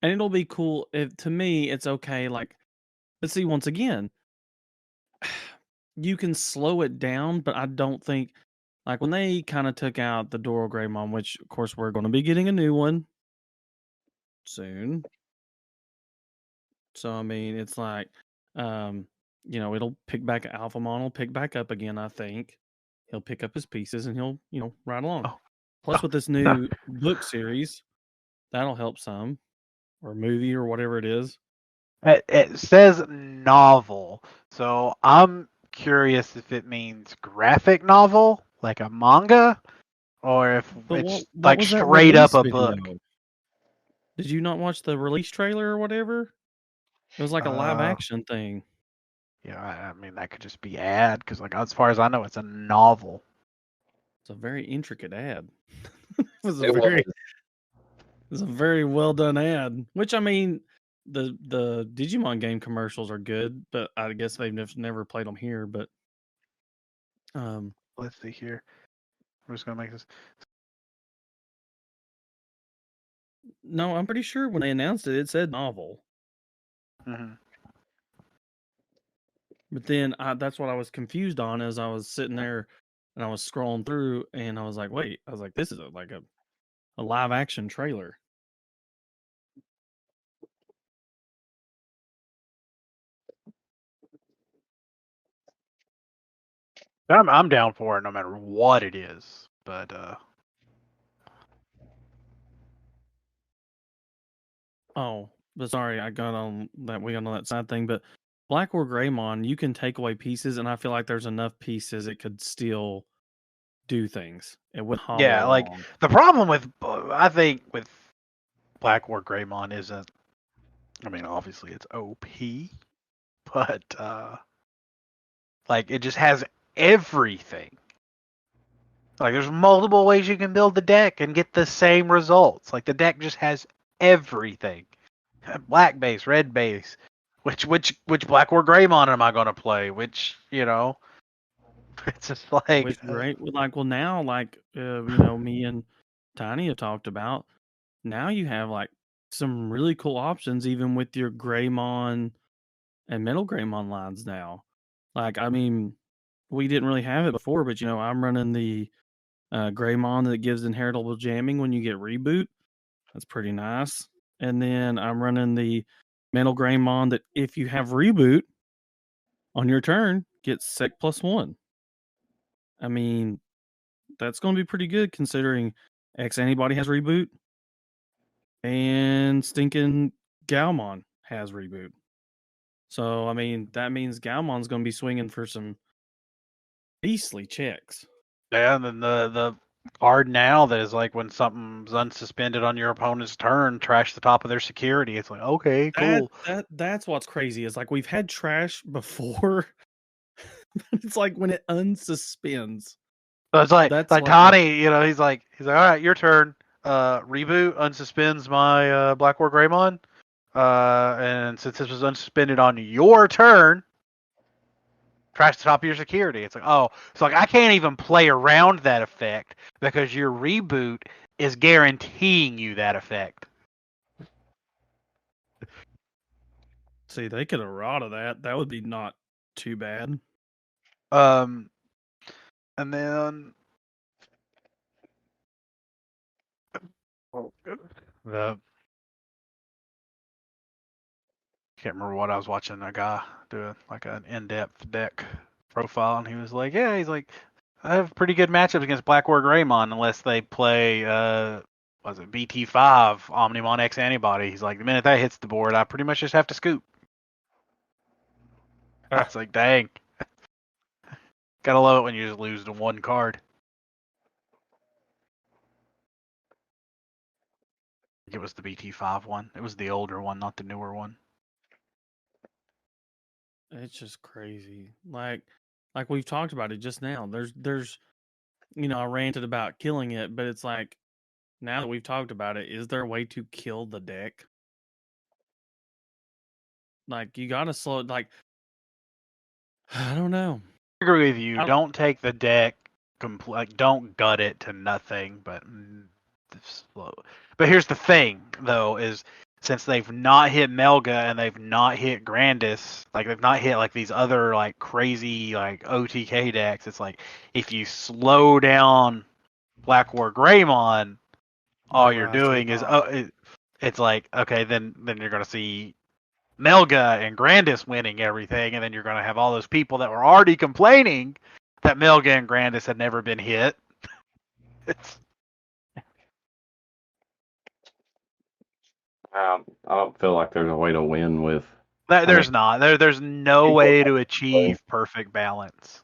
And it'll be cool if to me it's okay. Like, let's see, once again, you can slow it down, but I don't think like when they kind of took out the Doro Greymon, which of course we're going to be getting a new one soon. So I mean, it's like, it'll pick back Alphamon will pick back up again. I think he'll pick up his pieces and he'll ride along. Oh, Plus, oh, with this no. new book series, that'll help some, or movie or whatever it is. It says novel, so I'm curious if it means graphic novel, like a manga, or if But it's what like was that straight up release a book. video? Did you not watch the release trailer or whatever? It was like a live Uh, action thing. yeah, I mean that could just be ad because, like, as far as I know, it's a novel. It's a very intricate ad. it was a It was. very well done ad. Which I mean, the Digimon game commercials are good, but I guess they've never played them here. But Let's see here. I'm just gonna make this. no, I'm pretty sure when they announced it, it said novel. Mm-hmm. But then that's what I was confused on as I was sitting there and I was scrolling through, and I was like, wait, I was like, this is like a live action trailer. I'm down for it no matter what it is, but Oh, but sorry, I got on that. We got on that side thing, but Black or Greymon, you can take away pieces, and I feel like there's enough pieces it could still do things. It would hollow Yeah, like along. the problem with I think with Black War Greymon isn't. I mean, obviously it's OP, but like it just has everything. Like there's multiple ways you can build the deck and get the same results. Like the deck just has everything. Black base, red base. Which Black or Greymon am I gonna play? Which it's just like Which great, well now, me and Tiny have talked about. Now you have like some really cool options, even with your Greymon and Metal Greymon lines now. Like, I mean, we didn't really have it before, but I'm running the Greymon that gives inheritable jamming when you get reboot. That's pretty nice. And then I'm running the Metal Greymon that if you have reboot on your turn, gets sec +1. I mean, that's going to be pretty good considering X Antibody has reboot and stinking Galmon has reboot. So, I mean, that means Galmon's going to be swinging for some beastly checks. yeah, and then the card now that is like when something's unsuspended on your opponent's turn, trash the top of their security. It's like, okay, cool. That's what's crazy is like we've had trash before. It's like when it unsuspends. So it's like That's like like Tani, he's like, all right, your turn. Reboot unsuspends my Black War Greymon. And since this was unsuspended on your turn, trash the top of your security. It's like, oh, so like I can't even play around that effect because your reboot is guaranteeing you that effect. see, they could have rotted that. That would be not too bad. And then the can't remember what I was watching. A guy do like an in-depth deck profile, and he was like, yeah, he's like, I have pretty good matchups against Black War Greymon unless they play was it BT5 Omnimon X Antibody. He's like, the minute that hits the board, I pretty much just have to scoop. I was like, dang. Gotta love it when you just lose to one card. It was the BT5 one. It was the older one, not the newer one. It's just crazy. Like we've talked about it just now. There's I ranted about killing it, but it's like now that we've talked about it, is there a way to kill the deck? Like you gotta slow it. Like I don't know. I agree with you. Don't take the deck don't gut it to nothing, but slow. But here's the thing, though, is since they've not hit Melga and they've not hit Grandis, like they've not hit like these other like crazy like OTK decks, it's like if you slow down Black War Greymon, all you're doing is it's like okay, then you're gonna see Melga and Grandis winning everything, and then you're gonna have all those people that were already complaining that Melga and Grandis had never been hit. I don't feel like there's a way to win with. There's not. There's no way to achieve perfect balance.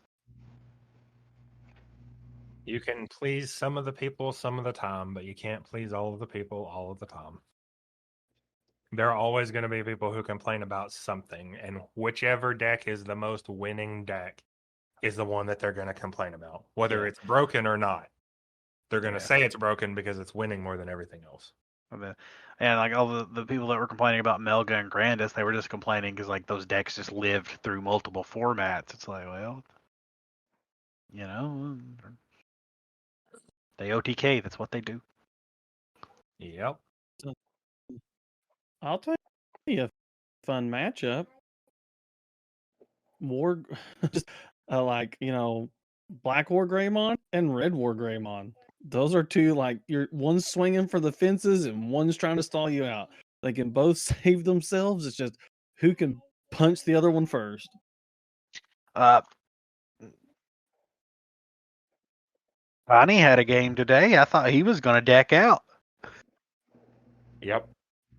You can please some of the people some of the time, but you can't please all of the people all of the time. There are always going to be people who complain about something, and whichever deck is the most winning deck is the one that they're going to complain about, whether it's broken or not. They're going to say it's broken because it's winning more than everything else. And like all the people that were complaining about Melga and Grandis, they were just complaining because like those decks just lived through multiple formats. It's like, well, they OTK. That's what they do. Yep. I'll tell you a fun matchup. Black War Greymon and Red War Greymon. Those are two one's swinging for the fences and one's trying to stall you out. They can both save themselves. It's just who can punch the other one first. Bonnie had a game today. I thought he was going to deck out. Yep.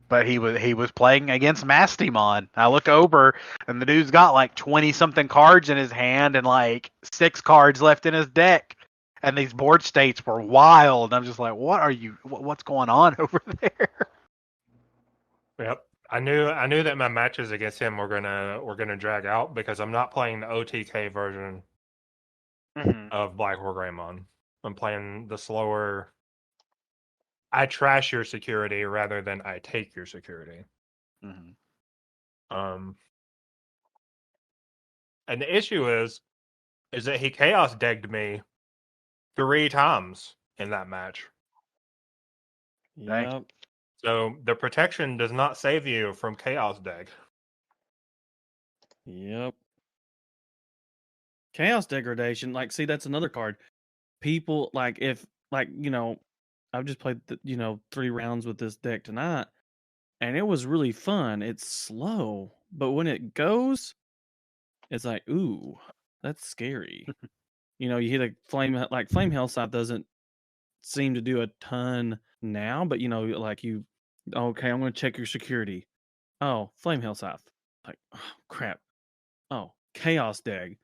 But he was playing against Mastimon. I look over and the dude's got like 20 something cards in his hand and like 6 cards left in his deck. And these board states were wild. I'm just like, what's going on over there? Yep. I knew that my matches against him were gonna drag out because I'm not playing the OTK version of Black War Greymon. I'm playing the slower. I trash your security rather than I take your security. Mm-hmm. And the issue is that he chaos degged me 3 times in that match. Dang. Yep. So the protection does not save you from chaos deg. Yep. Chaos degradation. Like, see, that's another card. People like if like I've just played 3 rounds with this deck tonight, and it was really fun. It's slow, but when it goes, it's like, ooh, that's scary. You hit a flame Flame Hellscythe doesn't seem to do a ton now, but okay, I'm going to check your security. Oh, Flame Hellscythe. Like, oh, crap. Oh, Chaos Deg.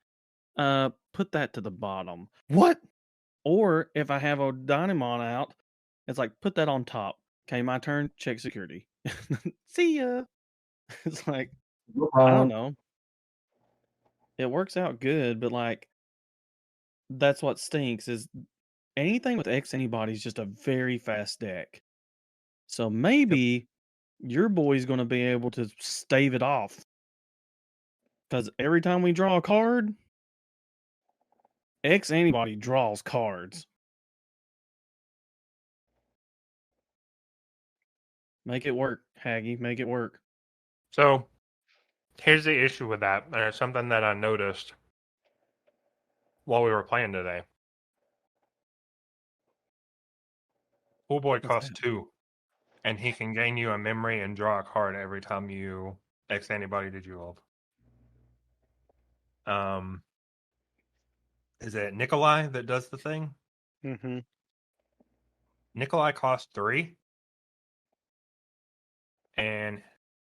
Put that to the bottom. What? Or if I have a Dynamon out, it's like, put that on top. Okay, my turn. Check security. See ya. It's like, I don't know. It works out good, but like, that's what stinks is anything with X Anybody is just a very fast deck. So maybe your boy's going to be able to stave it off. Because every time we draw a card, X Anybody draws cards. Make it work, Haggy. Make it work. So here's the issue with that, and it's something that I noticed while we were playing today. Pool Boy costs 2, and he can gain you a memory and draw a card every time you X Anybody did you love. Is it Nikolai that does the thing? Mm-hmm. Nikolai costs 3, and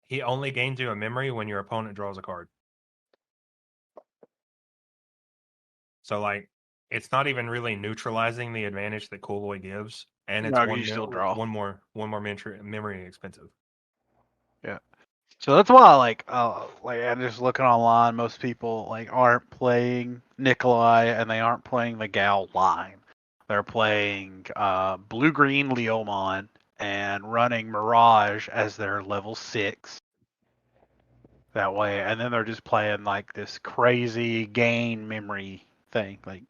he only gains you a memory when your opponent draws a card. So, like, it's not even really neutralizing the advantage that Coolboy gives, and it's No, you still draw. one more memory expensive. Yeah. So that's why, like I'm just looking online. Most people aren't playing Nikolai, and they aren't playing the Gal line. They're playing Blue Green Leomon and running Mirage as their level 6. That way, and then they're just playing like this crazy gain memory thing, like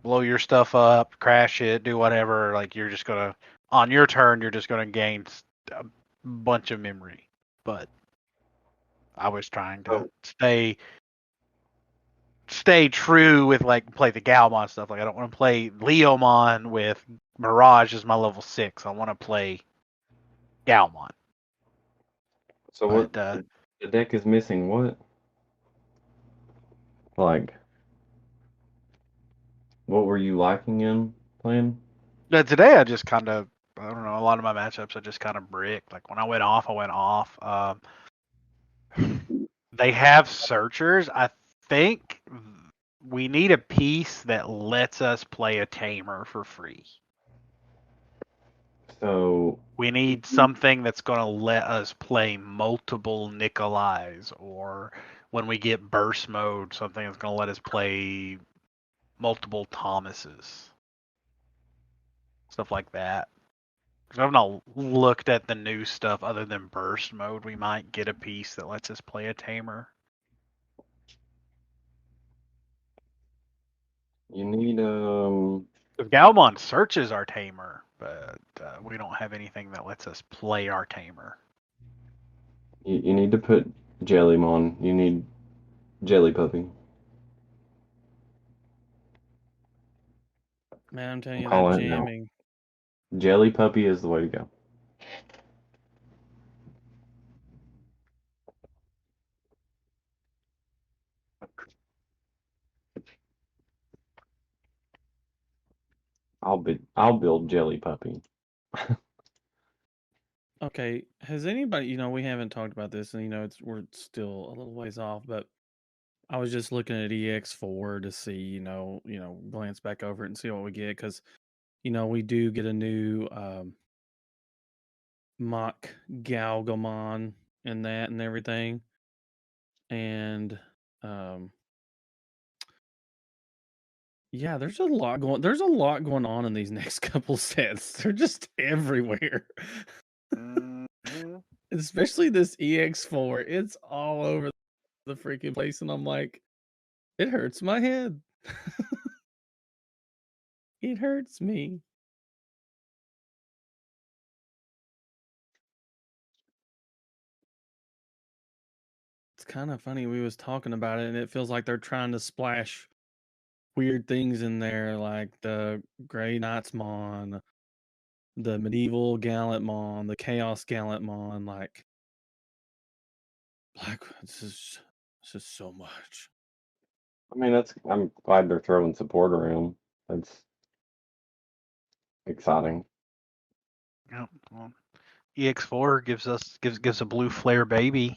blow your stuff up, crash it, do whatever. Like you're just gonna on your turn, you're just gonna gain a bunch of memory. But I was trying to stay true with play the Galmon stuff. Like I don't want to play Leomon with Mirage as my level 6. I want to play Galmon. So what the deck is missing? What? Like, what were you liking in playing? Today I just kind of I don't know. A lot of my matchups I just kind of bricked. Like when I went off, I went off. They have searchers. I think we need a piece that lets us play a tamer for free. So we need something that's going to let us play multiple Nikolais, or when we get burst mode, something that's going to let us play multiple Thomases. Stuff like that. I've not looked at the new stuff other than burst mode. We might get a piece that lets us play a tamer. you need Galmon searches our tamer, but we don't have anything that lets us play our tamer. you need to put Jellymon. You need Jelly Puppy. Man, I'm telling you, Call that it now. jamming. Jelly Puppy is the way to go. I'll build Jelly Puppy. Okay, has anybody, we haven't talked about this, and we're still a little ways off, but I was just looking at EX4 to see, glance back over it and see what we get, because we do get a new mock Galgamon and that and everything, and yeah, there's a lot going on in these next couple sets. They're just everywhere. Mhm. Especially this EX4. It's all over the freaking place, and I'm like, it hurts my head. It hurts me. It's kind of funny. We was talking about it, and it feels like they're trying to splash weird things in there, like the Grey Knightsmon, the Medieval Gallantmon, the Chaos Gallantmon. Like this is so much. I mean, I'm glad they're throwing support around. That's exciting. Yep. Well, EX4 gives a blue flare baby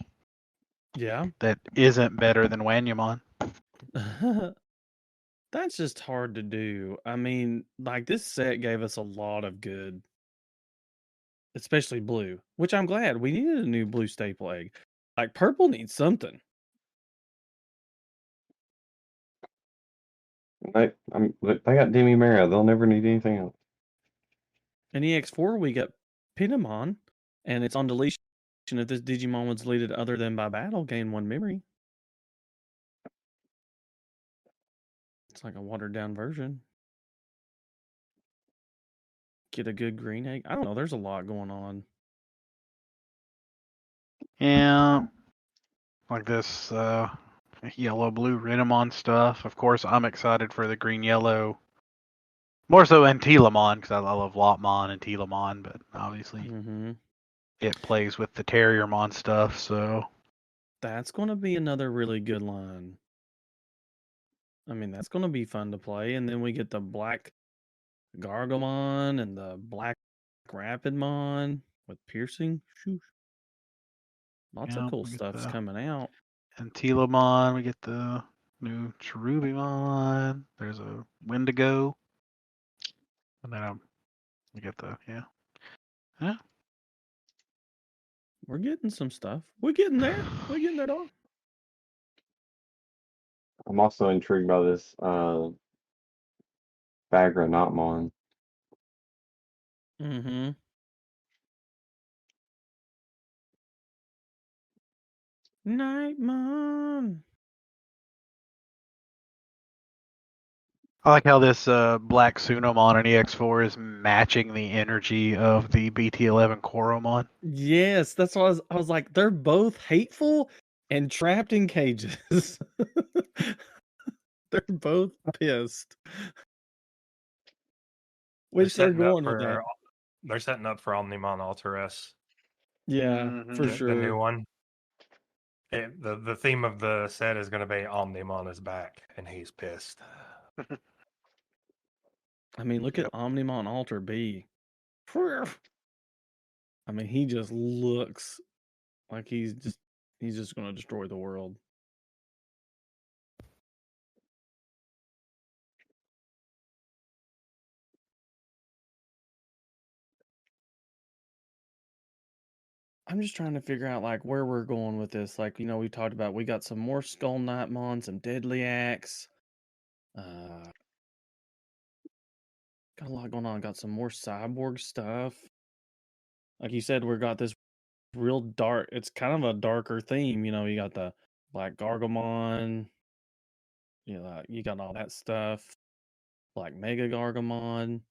Yeah. that isn't better than Wanyamon. That's just hard to do. I mean, like this set gave us a lot of good, especially blue, which I'm glad. We needed a new blue staple egg. Like purple needs something. They got Demi Mara. They'll never need anything else. In EX4, we got Pinamon, and it's on deletion if this Digimon was deleted other than by battle, gain 1 memory. It's like a watered down version. Get a good green egg. I don't know. There's a lot going on. Yeah. Like this yellow blue Renamon stuff. Of course, I'm excited for the green yellow. More so Antilamon, because I love Lotmon and Telamon, but obviously it plays with the Terriermon stuff, so. That's going to be another really good line. I mean, that's going to be fun to play. And then we get the black Gargomon and the black Rapidmon with piercing. Shoosh. Lots of cool stuff's coming out. And Telamon, we get the new Cherubimon. There's a Wendigo. And then we get the, yeah. We're getting some stuff. We're getting there. We're getting there, dog. I'm also intrigued by this Bagra Notmon. Nightmon. I like how this black Sunomon on EX4 is matching the energy of the BT11 Koromon. Yes, that's what I was like, they're both hateful and trapped in cages. They're both pissed. Which they're going with that. They're setting up for Omnimon Alteress. Yeah, for sure. The new one. The theme of the set is going to be Omnimon is back, and he's pissed. I mean, look at Omnimon Alter B. I mean, he just looks like he's just going to destroy the world. I'm just trying to figure out like where we're going with this. Like, we talked about we got some more Skull Knightmon, some Deadly Axe. Got a lot going on. Got some more cyborg stuff. Like you said, we got this real dark. It's kind of a darker theme. You got the Black Gargomon. You got all that stuff. Black Mega Gargomon.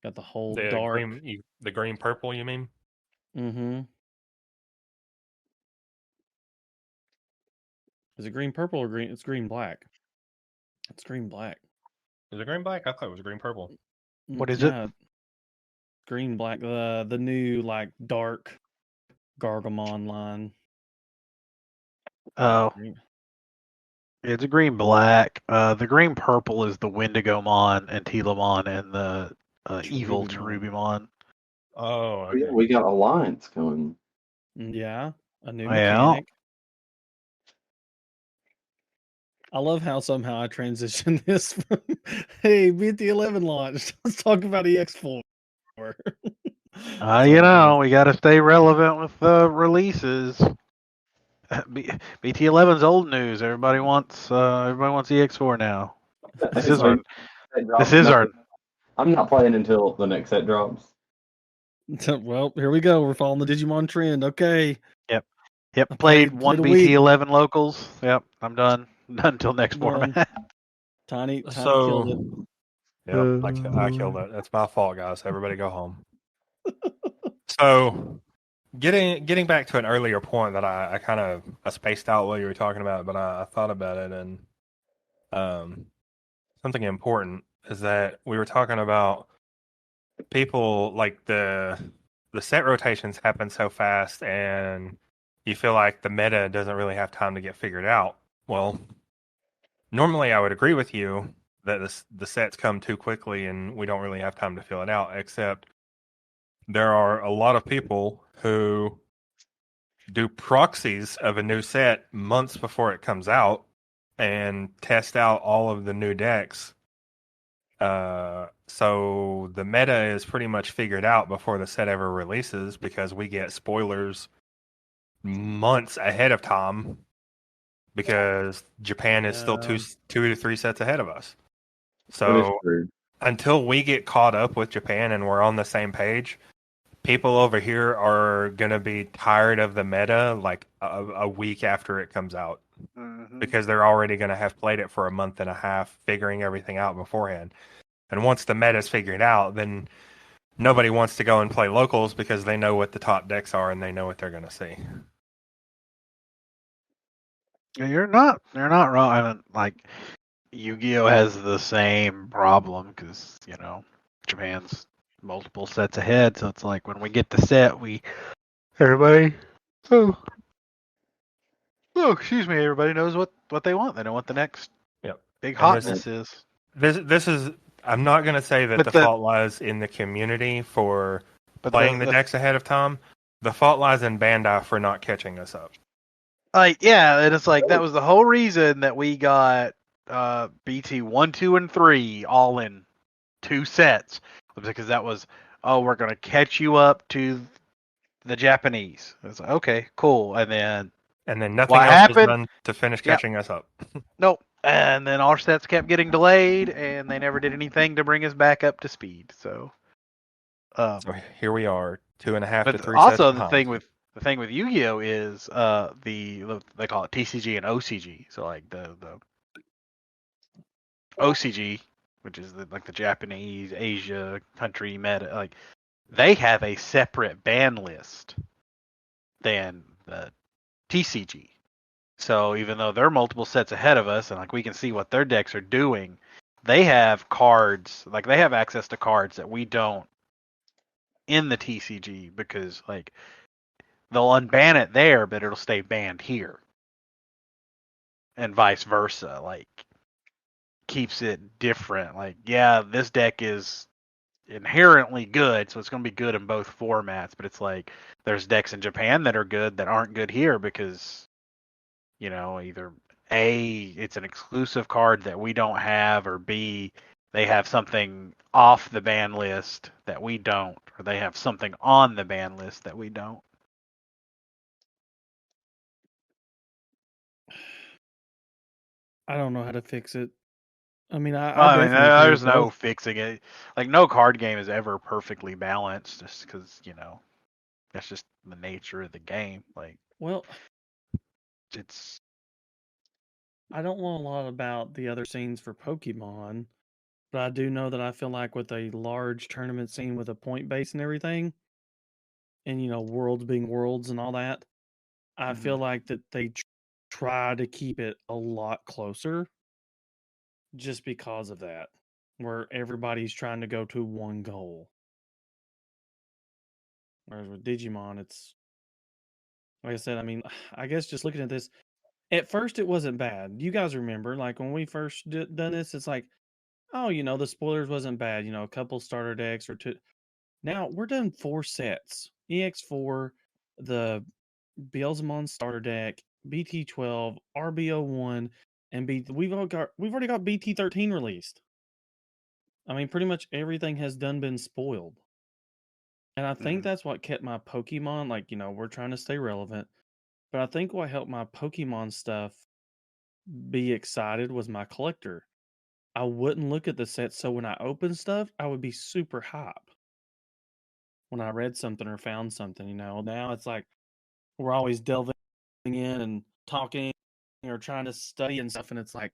Got the whole dark. The green purple, you mean? Mm-hmm. Is it green purple or green? It's green black. It's green black. Is it green black? I thought it was green purple. What is it? Green black. The new like dark Gargomon line. Oh. It's a green black. The green purple is the Wendigomon and Telamon and the evil Cherubimon. Oh, Oh, yeah, okay. we got Alliance going. Yeah, a new Well. mechanic. I love how somehow I transitioned this from, hey, BT11 launched. Let's talk about EX4. You know, we got to stay relevant with the releases. BT11's old news. Everybody wants EX4 now. This Hey, is our. wait, that This drops. is No, our. I'm not playing until the next set drops. Well, here we go. We're following the Digimon trend. Okay. Yep. I Played played one a week. BT11 locals. Yep. I'm done. Done until next Done. format. Tiny killed it. Yep, I killed it. That's my fault, guys. Everybody go home. So, getting back to an earlier point that I kind of spaced out while you were talking about, but I thought about it, and something important is that we were talking about people like the set rotations happen so fast, and you feel like the meta doesn't really have time to get figured out. Well, normally I would agree with you that the sets come too quickly and we don't really have time to fill it out, except there are a lot of people who do proxies of a new set months before it comes out and test out all of the new decks. So the meta is pretty much figured out before the set ever releases because we get spoilers months ahead of time because Japan is still two to three sets ahead of us. That is So true. until we get caught up with Japan and we're on the same page, people over here are going to be tired of the meta like a week after it comes out because they're already going to have played it for a month and a half, figuring everything out beforehand. And once the meta's figured out, then nobody wants to go and play locals because they know what the top decks are and they know what they're going to see. You're not wrong. I mean, like Yu-Gi-Oh has the same problem because Japan's multiple sets ahead. So it's like when we get the set, everybody. Excuse me. Everybody knows what they want. They know what the next big hotness is. This is. I'm not going to say that the fault lies in the community for playing the decks ahead of time. The fault lies in Bandai for not catching us up. And it's like that was the whole reason that we got BT 1, 2, and 3 all in 2 sets, because that was we're gonna catch you up to the Japanese. It's like, okay, cool, and then nothing else was done to finish catching us up. Nope. And then our sets kept getting delayed, and they never did anything to bring us back up to speed. So so here we are, 2.5 to 3 also sets the thing with Yu-Gi-Oh is they call it TCG and OCG. So like the OCG, which is like the Japanese Asia country meta, like they have a separate ban list than the TCG. So even though they're multiple sets ahead of us, and like we can see what their decks are doing, they have cards, like they have access to cards that we don't in the TCG, because like they'll unban it there, but it'll stay banned here, and vice versa. Like keeps it different. Like this deck is inherently good, so it's going to be good in both formats. But it's like there's decks in Japan that are good that aren't good here because either A, it's an exclusive card that we don't have, or B, they have something off the ban list that we don't, or they have something on the ban list that we don't. I don't know how to fix it. I mean, there's no fixing it. Like no card game is ever perfectly balanced, just because that's just the nature of the game. Like, well, it's. I don't know a lot about the other scenes for Pokemon, but I do know that I feel like with a large tournament scene with a point base and everything, and worlds being worlds and all that, I feel like that they try to keep it a lot closer just because of that, where everybody's trying to go to one goal. Whereas with Digimon, it's like I said, I mean, I guess just looking at this, at first it wasn't bad. You guys remember, like when we first done this, it's like, oh, the spoilers wasn't bad. A couple starter decks or two. Now we're done 4 sets: EX4, the Beelzemon starter deck, BT12, RB01, and we've already got BT13 released. I mean, pretty much everything has been spoiled. And I think that's what kept my Pokemon, like, we're trying to stay relevant. But I think what helped my Pokemon stuff be excited was my collector. I wouldn't look at the set, so when I open stuff, I would be super hype when I read something or found something. Now it's like we're always delving in and talking or trying to study and stuff, and it's like,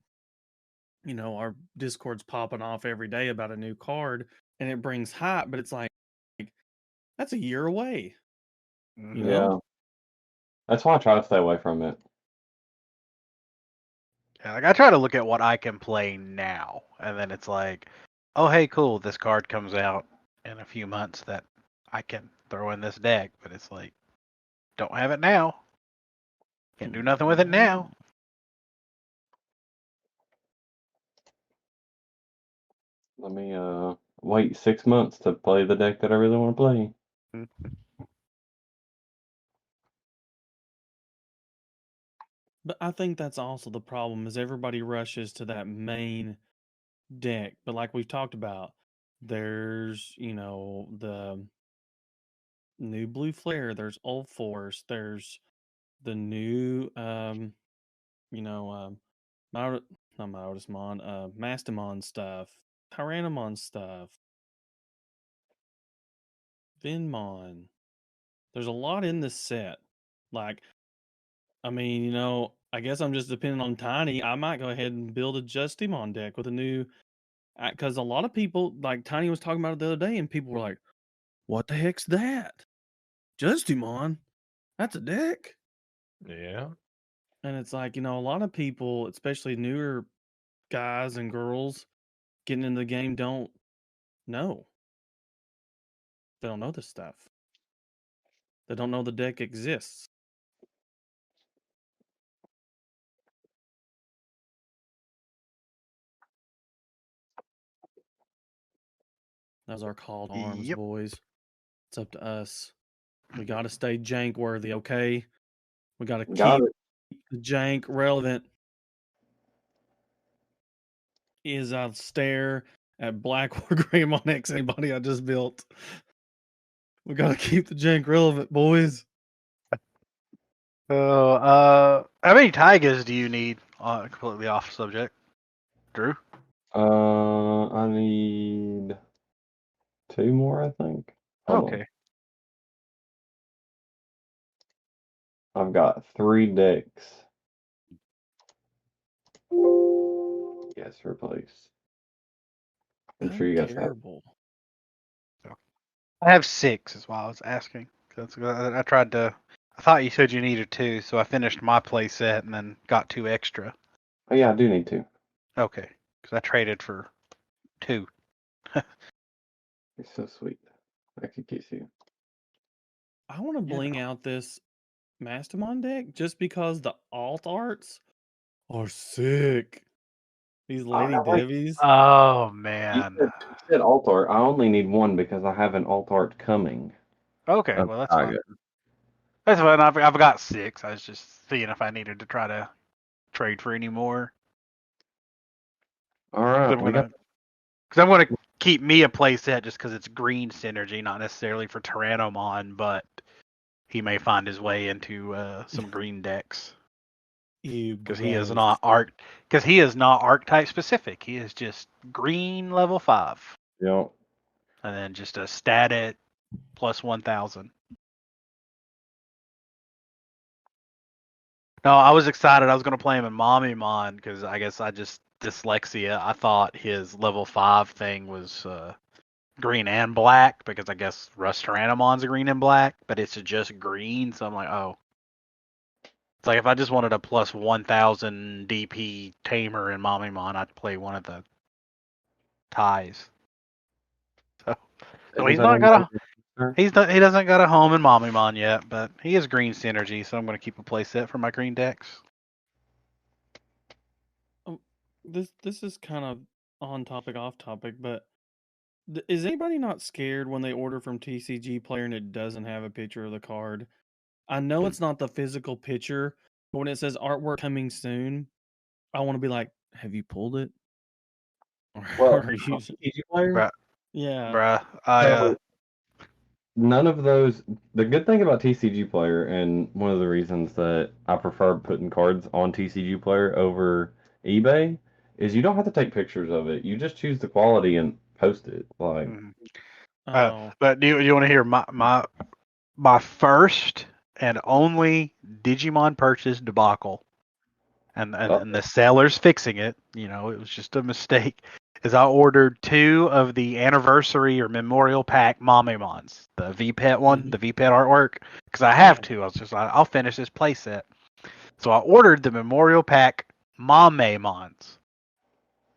our Discord's popping off every day about a new card, and it brings hype, but it's like that's a year away. You know? Yeah. That's why I try to stay away from it. Yeah, like I try to look at what I can play now, and then it's like, oh hey, cool, this card comes out in a few months that I can throw in this deck, but it's like, don't have it now. Can't do nothing with it now. Let me wait 6 months to play the deck that I really want to play. But I think that's also the problem is everybody rushes to that main deck. But like we've talked about, there's, the new Blue Flare, there's Old Force, there's the new not Myotismon, Mastamon stuff, Tyrannomon stuff, Vinmon. There's a lot in this set. Like, I mean, I guess I'm just depending on Tiny. I might go ahead and build a Justimon deck with a new, because a lot of people, like Tiny was talking about it the other day, and people were like, "What the heck's that? Justimon? That's a deck?" Yeah. And it's like, a lot of people, especially newer guys and girls getting into the game, don't know. They don't know this stuff. They don't know the deck exists. Those are called arms, Yep. boys. It's up to us. We got to stay jank worthy, okay? We got to Got keep it. the jank relevant. Is I stare at Black War Greymon X anybody I just built. We got to keep the jank relevant, boys. So, how many Tigers do you need? Completely off subject. Drew? I need 2 more, I think. Hold Okay. on. I've got 3 decks. Yes, replace. I'm sure you guys have. Terrible. I have 6, is why I was asking. I tried to. I thought you said you needed 2, so I finished my play set and then got 2 extra. Oh yeah, I do need 2. Okay, because I traded for 2. You're so sweet. I could kiss you. I want to bling out this Mastamon deck just because the alt arts are sick. These Lady Devies. Oh You man. said alt art. I only need 1 because I have an alt art coming. Okay, of well that's fine. Tiger. That's fine. I've got 6. I was just seeing if I needed to try to trade for any more. All right, Because I'm gonna keep me a play set just because it's green synergy, not necessarily for Tyrannomon, but he may find his way into some green decks. Because he is not archetype specific. He is just green level 5. Yep. And then just a stat at plus 1,000. No, I was excited. I was going to play him in Mommymon because I guess I just dyslexia. I thought his level 5 thing was green and black because I guess Rust Tyrannomon's green and black, but it's just green. So I'm like, oh. It's like if I just wanted a plus 1,000 DP Tamer in Mommymon, I'd play one of the ties. So he's not got he doesn't got a home in Mommymon yet, but he is green synergy, so I'm going to keep a playset for my green decks. This is kind of on topic, off topic, but Is anybody not scared when they order from TCG Player and it doesn't have a picture of the card? I know it's not the physical picture, but when it says artwork coming soon, I want to be like, have you pulled it? Well, Or are you... TCG Player. Bruh, Yeah. bruh. I So none of those. The good thing about TCG Player, and one of the reasons that I prefer putting cards on TCG Player over eBay, is you don't have to take pictures of it. You just choose the quality and post it. Like, mhm. Oh. But do you want to hear my first and only Digimon purchase debacle? And the seller's fixing it. You know, it was just a mistake. Is I ordered 2 of the anniversary or memorial pack Mamemons, the VPET one, the VPET artwork, because I have to. I was just like, I'll finish this playset. So I ordered the memorial pack Mamemons.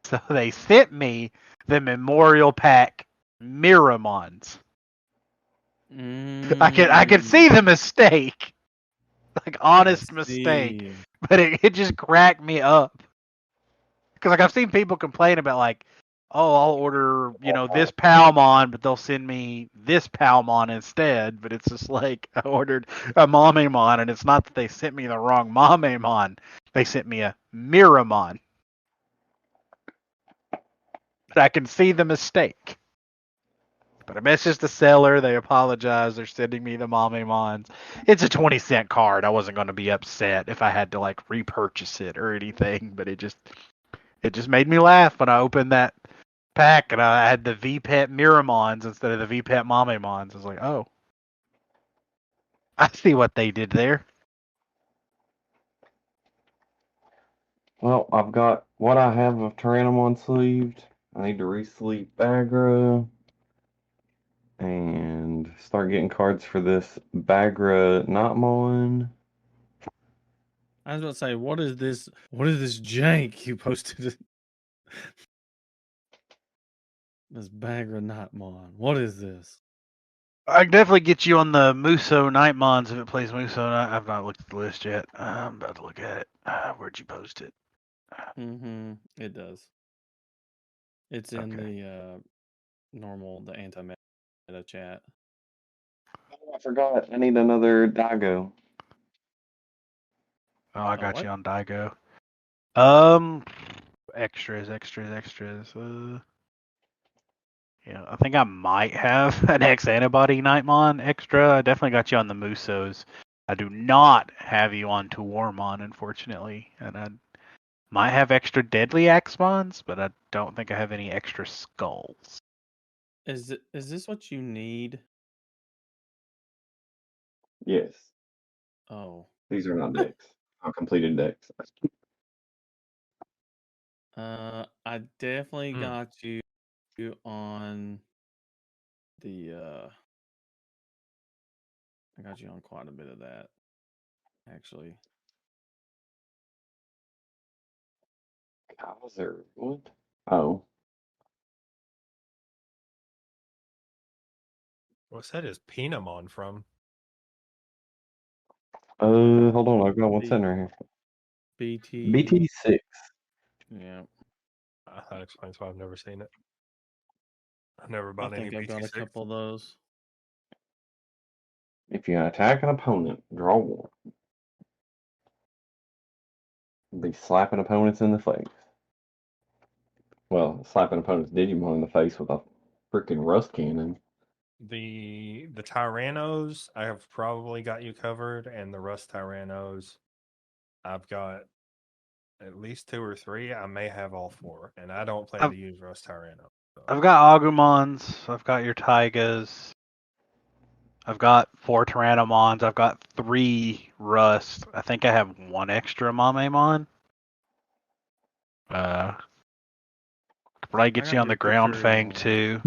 So they sent me the memorial pack Miramons. I can see the mistake, like honest mistake, but it just cracked me up. Because like I've seen people complain about like, oh, I'll order this Palmon, but they'll send me this Palmon instead. But it's just like I ordered a Mamemon, and it's not that they sent me the wrong Mamemon. They sent me a Miramon. But I can see the mistake. But I messaged the seller. They apologize. They're sending me the Mamemons. It's a 20-cent card. I wasn't going to be upset if I had to like repurchase it or anything. But it just made me laugh when I opened that pack and I had the VPET Miramons instead of the VPET Mamemons. I was like, oh, I see what they did there. well, I've got what I have of Tyrannomon sleeved. I need to re-sleeve Bagra and start getting cards for this Bagra Nightmon. I was about to say, what is this? What is this jank you posted? This Bagra Nightmon. What is this? I can definitely get you on the Muso Nightmons if it plays Muso. I've not looked at the list yet. I'm about to look at it. Where'd you post it? It does. It's in Okay. the the anti-meta chat. Oh, I forgot. I need another Daigo. Oh, I got what? you on Daigo. Extras. Yeah, I think I might have an X antibody Nightmon extra. I definitely got you on the Musos. I do not have you on Tuormon, unfortunately, and I might have extra Deadly Axmons, but I don't think I have any extra skulls. Is this what you need? Yes. Oh. These are not decks. Not completed decks. I definitely got you on the I got you on quite a bit of that, actually. Bowser. What? Oh. What's that? Is Pinamon from? Hold on. I've got one sitting right here. BT. BT6. Yeah. That explains why I've never seen it. I've never bought I any think I've got a BT6. couple of those. If you attack an opponent, draw one. Be slapping opponents in the face. Well, slapping opponents Digimon in the face with a freaking rust cannon. The Tyrannos, I have probably got you covered, and the Rust Tyrannos, I've got at least 2 or 3. I may have all 4, and I don't plan to use Rust Tyranno. So. I've got Agumons. I've got your Taigas. I've got 4 Tyrannomons. I've got 3 Rust. I think I have 1 extra Mamemon. Could probably get you on the Ground Fang too.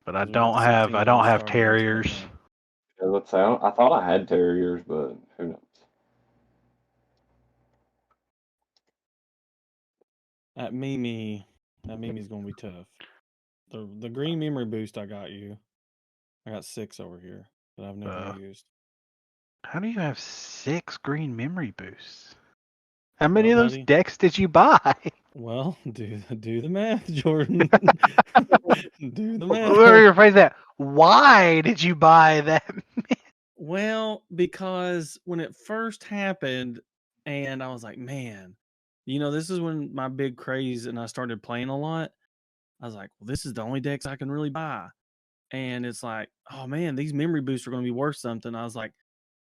But I don't have Terriers. Yeah, let's say I thought I had Terriers, but who knows? That Mimi's gonna be tough. The green memory boost I got you. I got 6 over here that I've never used. How do you have 6 green memory boosts? How many of those decks did you buy? Well, do the math, Jordan. Do the Where math. your phrase that? Why did you buy that? Well, because when it first happened, and I was like, man, this is when my big craze and I started playing a lot. I was like, well, this is the only decks I can really buy. And it's like, oh man, these memory boosts are going to be worth something. I was like,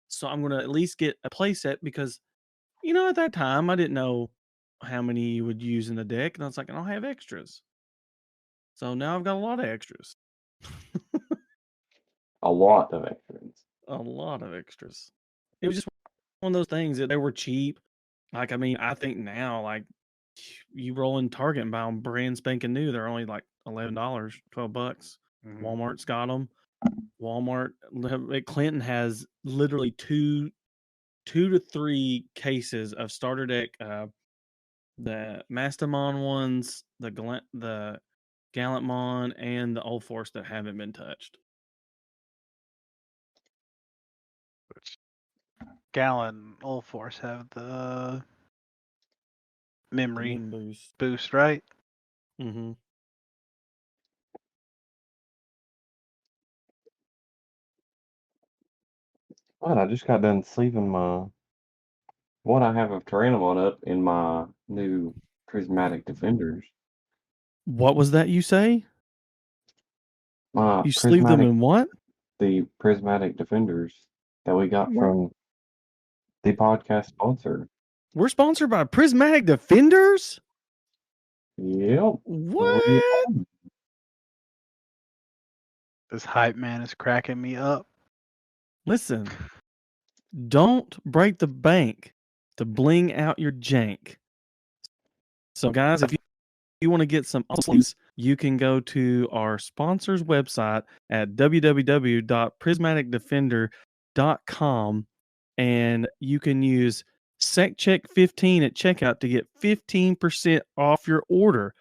so I'm going to at least get a playset because, at that time I didn't know how many you would use in the deck. And I was like, I don't have extras. So now I've got a lot of extras. A lot of extras. A lot of extras. It was just one of those things that they were cheap. Like, I mean, I think now, like, you roll in Target and buy them brand spanking new. They're only like $11, $12. Walmart's got them. Walmart at Clinton has literally two to three cases of starter deck. The Mastamon ones, the Gallantmon, and the Old Force that haven't been touched. Gallon Old Force have the memory Boost. right? Mm-hmm. What? I just got done sleeving what I have of Tyrannomon up in my new Prismatic Defenders. What was that you say? My You sleeve them in what? The Prismatic Defenders that we got from the podcast sponsor. We're sponsored by Prismatic Defenders? Yep. What? This hype man is cracking me up. Listen, don't break the bank to bling out your jank. So, guys, if you want to get some sleeves, you can go to our sponsor's website at www.prismaticdefender.com and you can use SecCheck15 at checkout to get 15% off your order.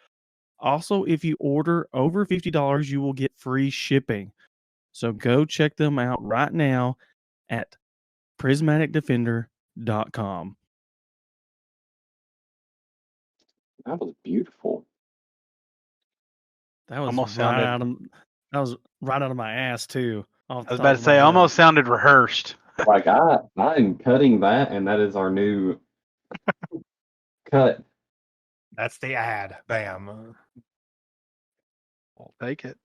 Also, if you order over $50, you will get free shipping. So go check them out right now at prismaticdefender.com. That was beautiful. That was Almost right out of my ass too. I was about to say, almost sounded rehearsed. Like I'm cutting that, and that is our new cut. That's the ad. Bam. I'll take it.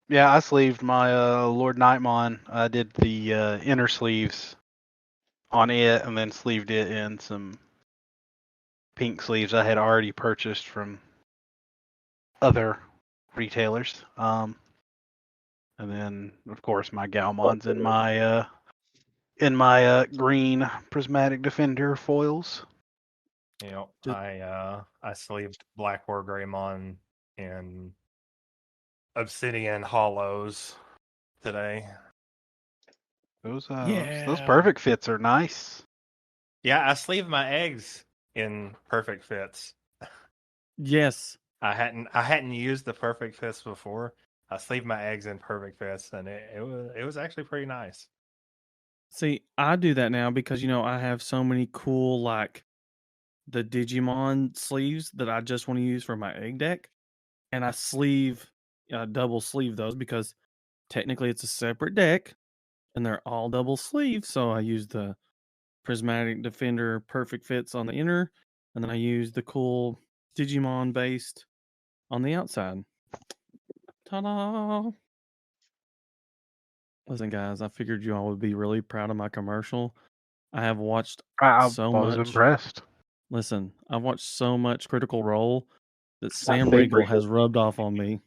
Yeah, I sleeved my Lord Nightmon. I did the inner sleeves on it, and then sleeved it in some pink sleeves I had already purchased from other retailers. And then, of course, my Galmon's in my green Prismatic Defender foils. You know, I sleeved Black War Greymon in Obsidian Hollows today. Those perfect fits are nice. Yeah, I sleeved my eggs in perfect fits. Yes. I hadn't used the perfect fits before. I sleeved my eggs in perfect fits, and it was actually pretty nice. See, I do that now because I have so many cool like the Digimon sleeves that I just want to use for my egg deck, and I double sleeve those because technically it's a separate deck, and they're all double sleeves. So I use the Prismatic Defender perfect fits on the inner, and then I use the cool Digimon based on the outside. Ta-da! Listen, guys, I figured you all would be really proud of my commercial. I have watched I so was much. impressed. Listen, I've watched so much Critical Role that Sam Riegel has rubbed off on me.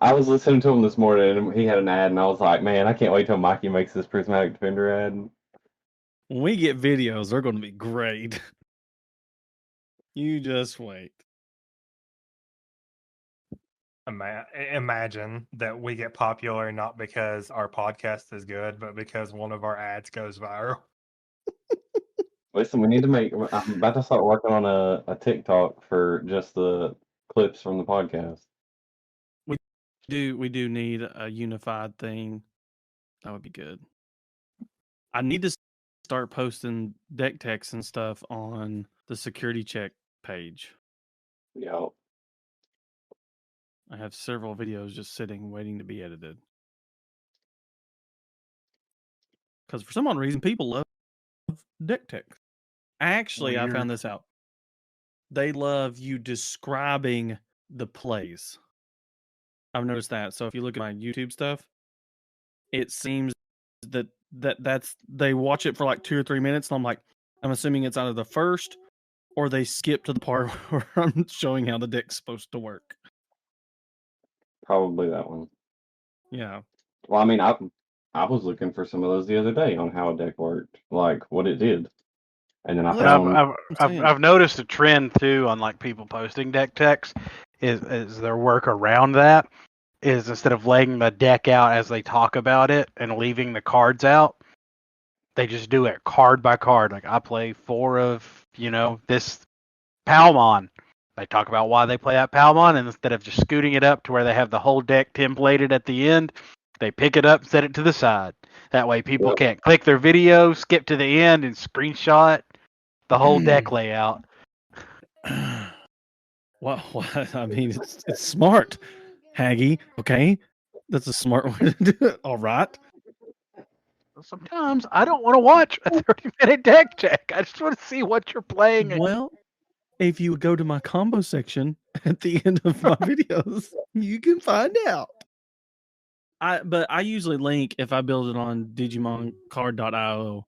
I was listening to him this morning, and he had an ad, and I was like, man, I can't wait till Mikey makes this Prismatic Defender ad. When we get videos, they're going to be great. You just wait. Imagine that we get popular not because our podcast is good, but because one of our ads goes viral. Listen, we need to I'm about to start working on a TikTok for just the clips from the podcast. We do need a unified thing. That would be good. I need to start posting deck techs and stuff on the security check page. Yeah. I have several videos just sitting waiting to be edited. Because for some odd reason, people love deck techs. Actually, I found this out. They love you describing the plays. I've noticed that. So if you look at my YouTube stuff, it seems that's they watch it for like 2 or 3 minutes, and I'm assuming it's either the first or they skip to the part where I'm showing how the deck's supposed to work. Probably that one. Yeah. Well, I mean, I was looking for some of those the other day on how a deck worked, like what it did, and then I Well, found I've noticed a trend too on like people posting deck techs is their work around that is instead of laying the deck out as they talk about it and leaving the cards out, they just do it card by card. Like I play 4 of this Palmon. They talk about why they play that Palmon, and instead of just scooting it up to where they have the whole deck templated at the end, they pick it up and set it to the side. That way people can't click their video, skip to the end, and screenshot the whole deck layout. Well, I mean, it's smart, Haggy. Okay, that's a smart way to do it. All right. Sometimes I don't want to watch a 30-minute deck check. I just want to see what you're playing. Well, if you go to my combo section at the end of my videos, you can find out. But I usually link if I build it on DigimonCard.io.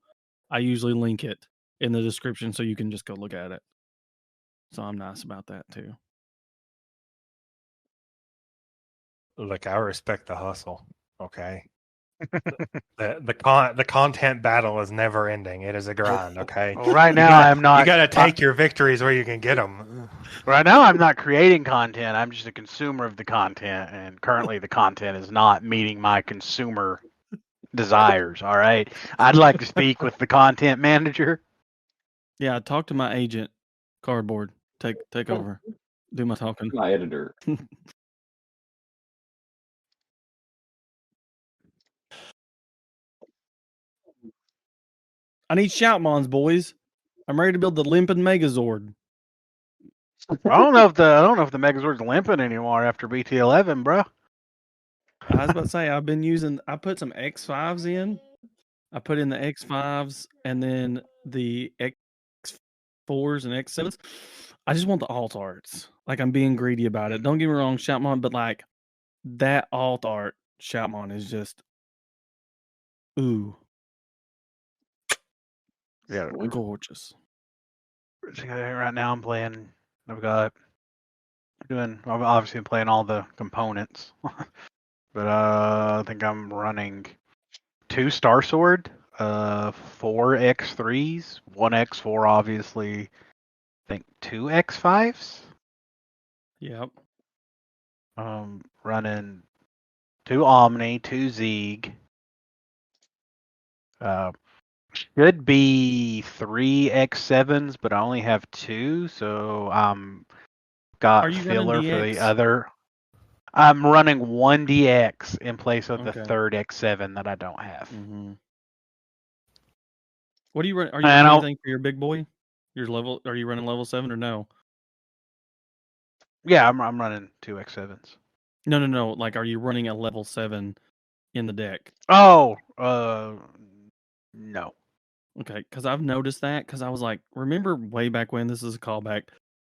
I usually link it in the description so you can just go look at it. So I'm nice about that too. Look, I respect the hustle. Okay. The content battle is never ending. It is a grind. Okay. Well, right now I'm not. You got to take your victories where you can get them. Right now I'm not creating content. I'm just a consumer of the content, and currently the content is not meeting my consumer desires. All right. I'd like to speak with the content manager. Yeah, talk to my agent, Cardboard. Take over. Do my talking. my editor. I need Shoutmons, boys. I'm ready to build the limping Megazord. I don't know if the Megazord's limping anymore after BT11, bro. I was about to say I put some X5s in. I put in the X5s and then the X4s and X7s. I just want the alt arts. Like I'm being greedy about it. Don't get me wrong, Shoutmon, but like that alt art Shoutmon is just ooh. Yeah, gorgeous. Right now I'm playing. I'm obviously playing all the components, but I think I'm running 2 Star Sword, 4 X3s, 1 X4, obviously. I think 2 X5s. Yep. Running 2 Omni, 2 Zeeg. Should be 3 X7s, but I only have 2, so got filler for the other. I'm running 1 DX in place of the 3rd X7 that I don't have. Mm-hmm. What do you run? Are you running anything for your big boy? Your level? Are you running level 7 or no? Yeah, I'm running 2 X7s. No. Like, are you running a level 7 in the deck? Oh, no. Okay, because I've noticed that. Because I was like, remember way back when, this is a callback.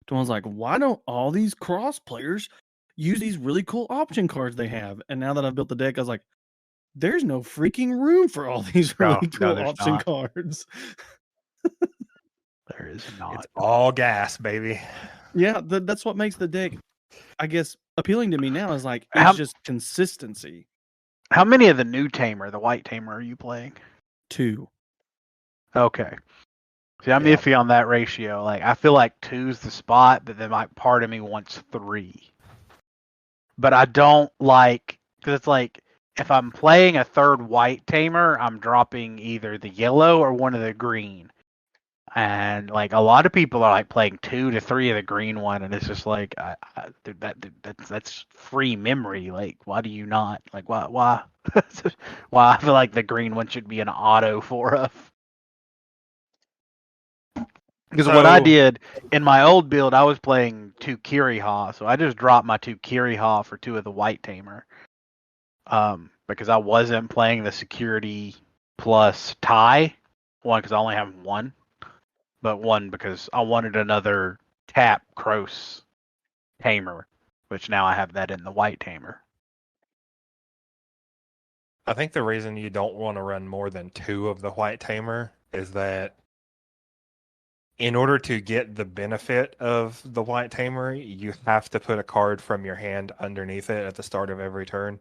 I was like, why don't all these cross players use these really cool option cards they have? And now that I've built the deck, I was like, there's no freaking room for all these really cool option cards. There is not. It's all gas, baby. Yeah, that's what makes the deck, I guess, appealing to me now is like, it's just consistency. How many of the new Tamer, the white Tamer, are you playing? 2. Okay. See, I'm iffy on that ratio. Like, I feel like 2's the spot, but then like part of me wants 3. But I don't like, because it's like, if I'm playing a 3rd white Tamer, I'm dropping either the yellow or one of the green. And like a lot of people are like playing 2 to 3 of the green one, and it's just like that's free memory. Like, why do you not like why? Why I feel like the green one should be an auto 4 of. Because what I So- did in my old build, I was playing 2 Kiriha, so I just dropped my 2 Kiriha for 2 of the White Tamer. Because I wasn't playing the security plus tie. One, because I only have one. But one, because I wanted another tap Kroos Tamer, which now I have that in the White Tamer. I think the reason you don't want to run more than 2 of the White Tamer is that in order to get the benefit of the White Tamer, you have to put a card from your hand underneath it at the start of every turn.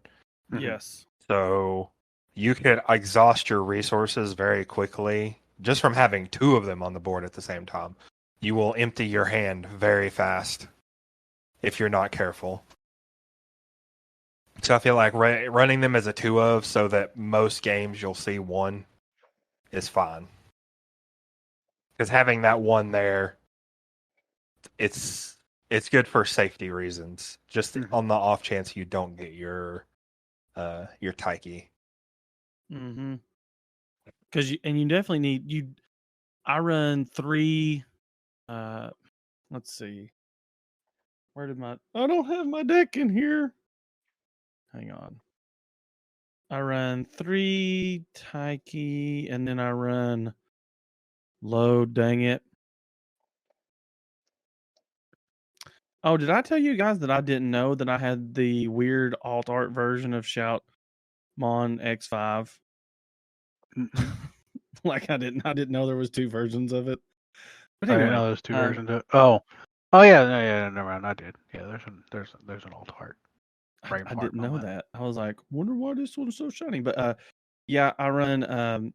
Mhm. Yes. So you could exhaust your resources very quickly just from having 2 of them on the board at the same time. You will empty your hand very fast if you're not careful. So I feel like running them as a 2 of so that most games you'll see 1 is fine. Because having that 1 there, it's good for safety reasons. Just on the off chance you don't get your Taiki. Mm-hmm. Because you definitely need you. I run 3. Let's see. Where did my? I don't have my deck in here. Hang on. I run 3 Taiki, and then I run load. Dang it. Oh, did I tell you guys that I didn't know that I had the weird alt art version of Shout Mon X5? Like I didn't know there was 2 versions of it. But I anyway, didn't know there's 2 versions of it. Oh yeah, no, yeah, never mind. I did. Yeah, there's an alt art. I didn't know that. I was like, wonder why this one's so shiny. But yeah, I run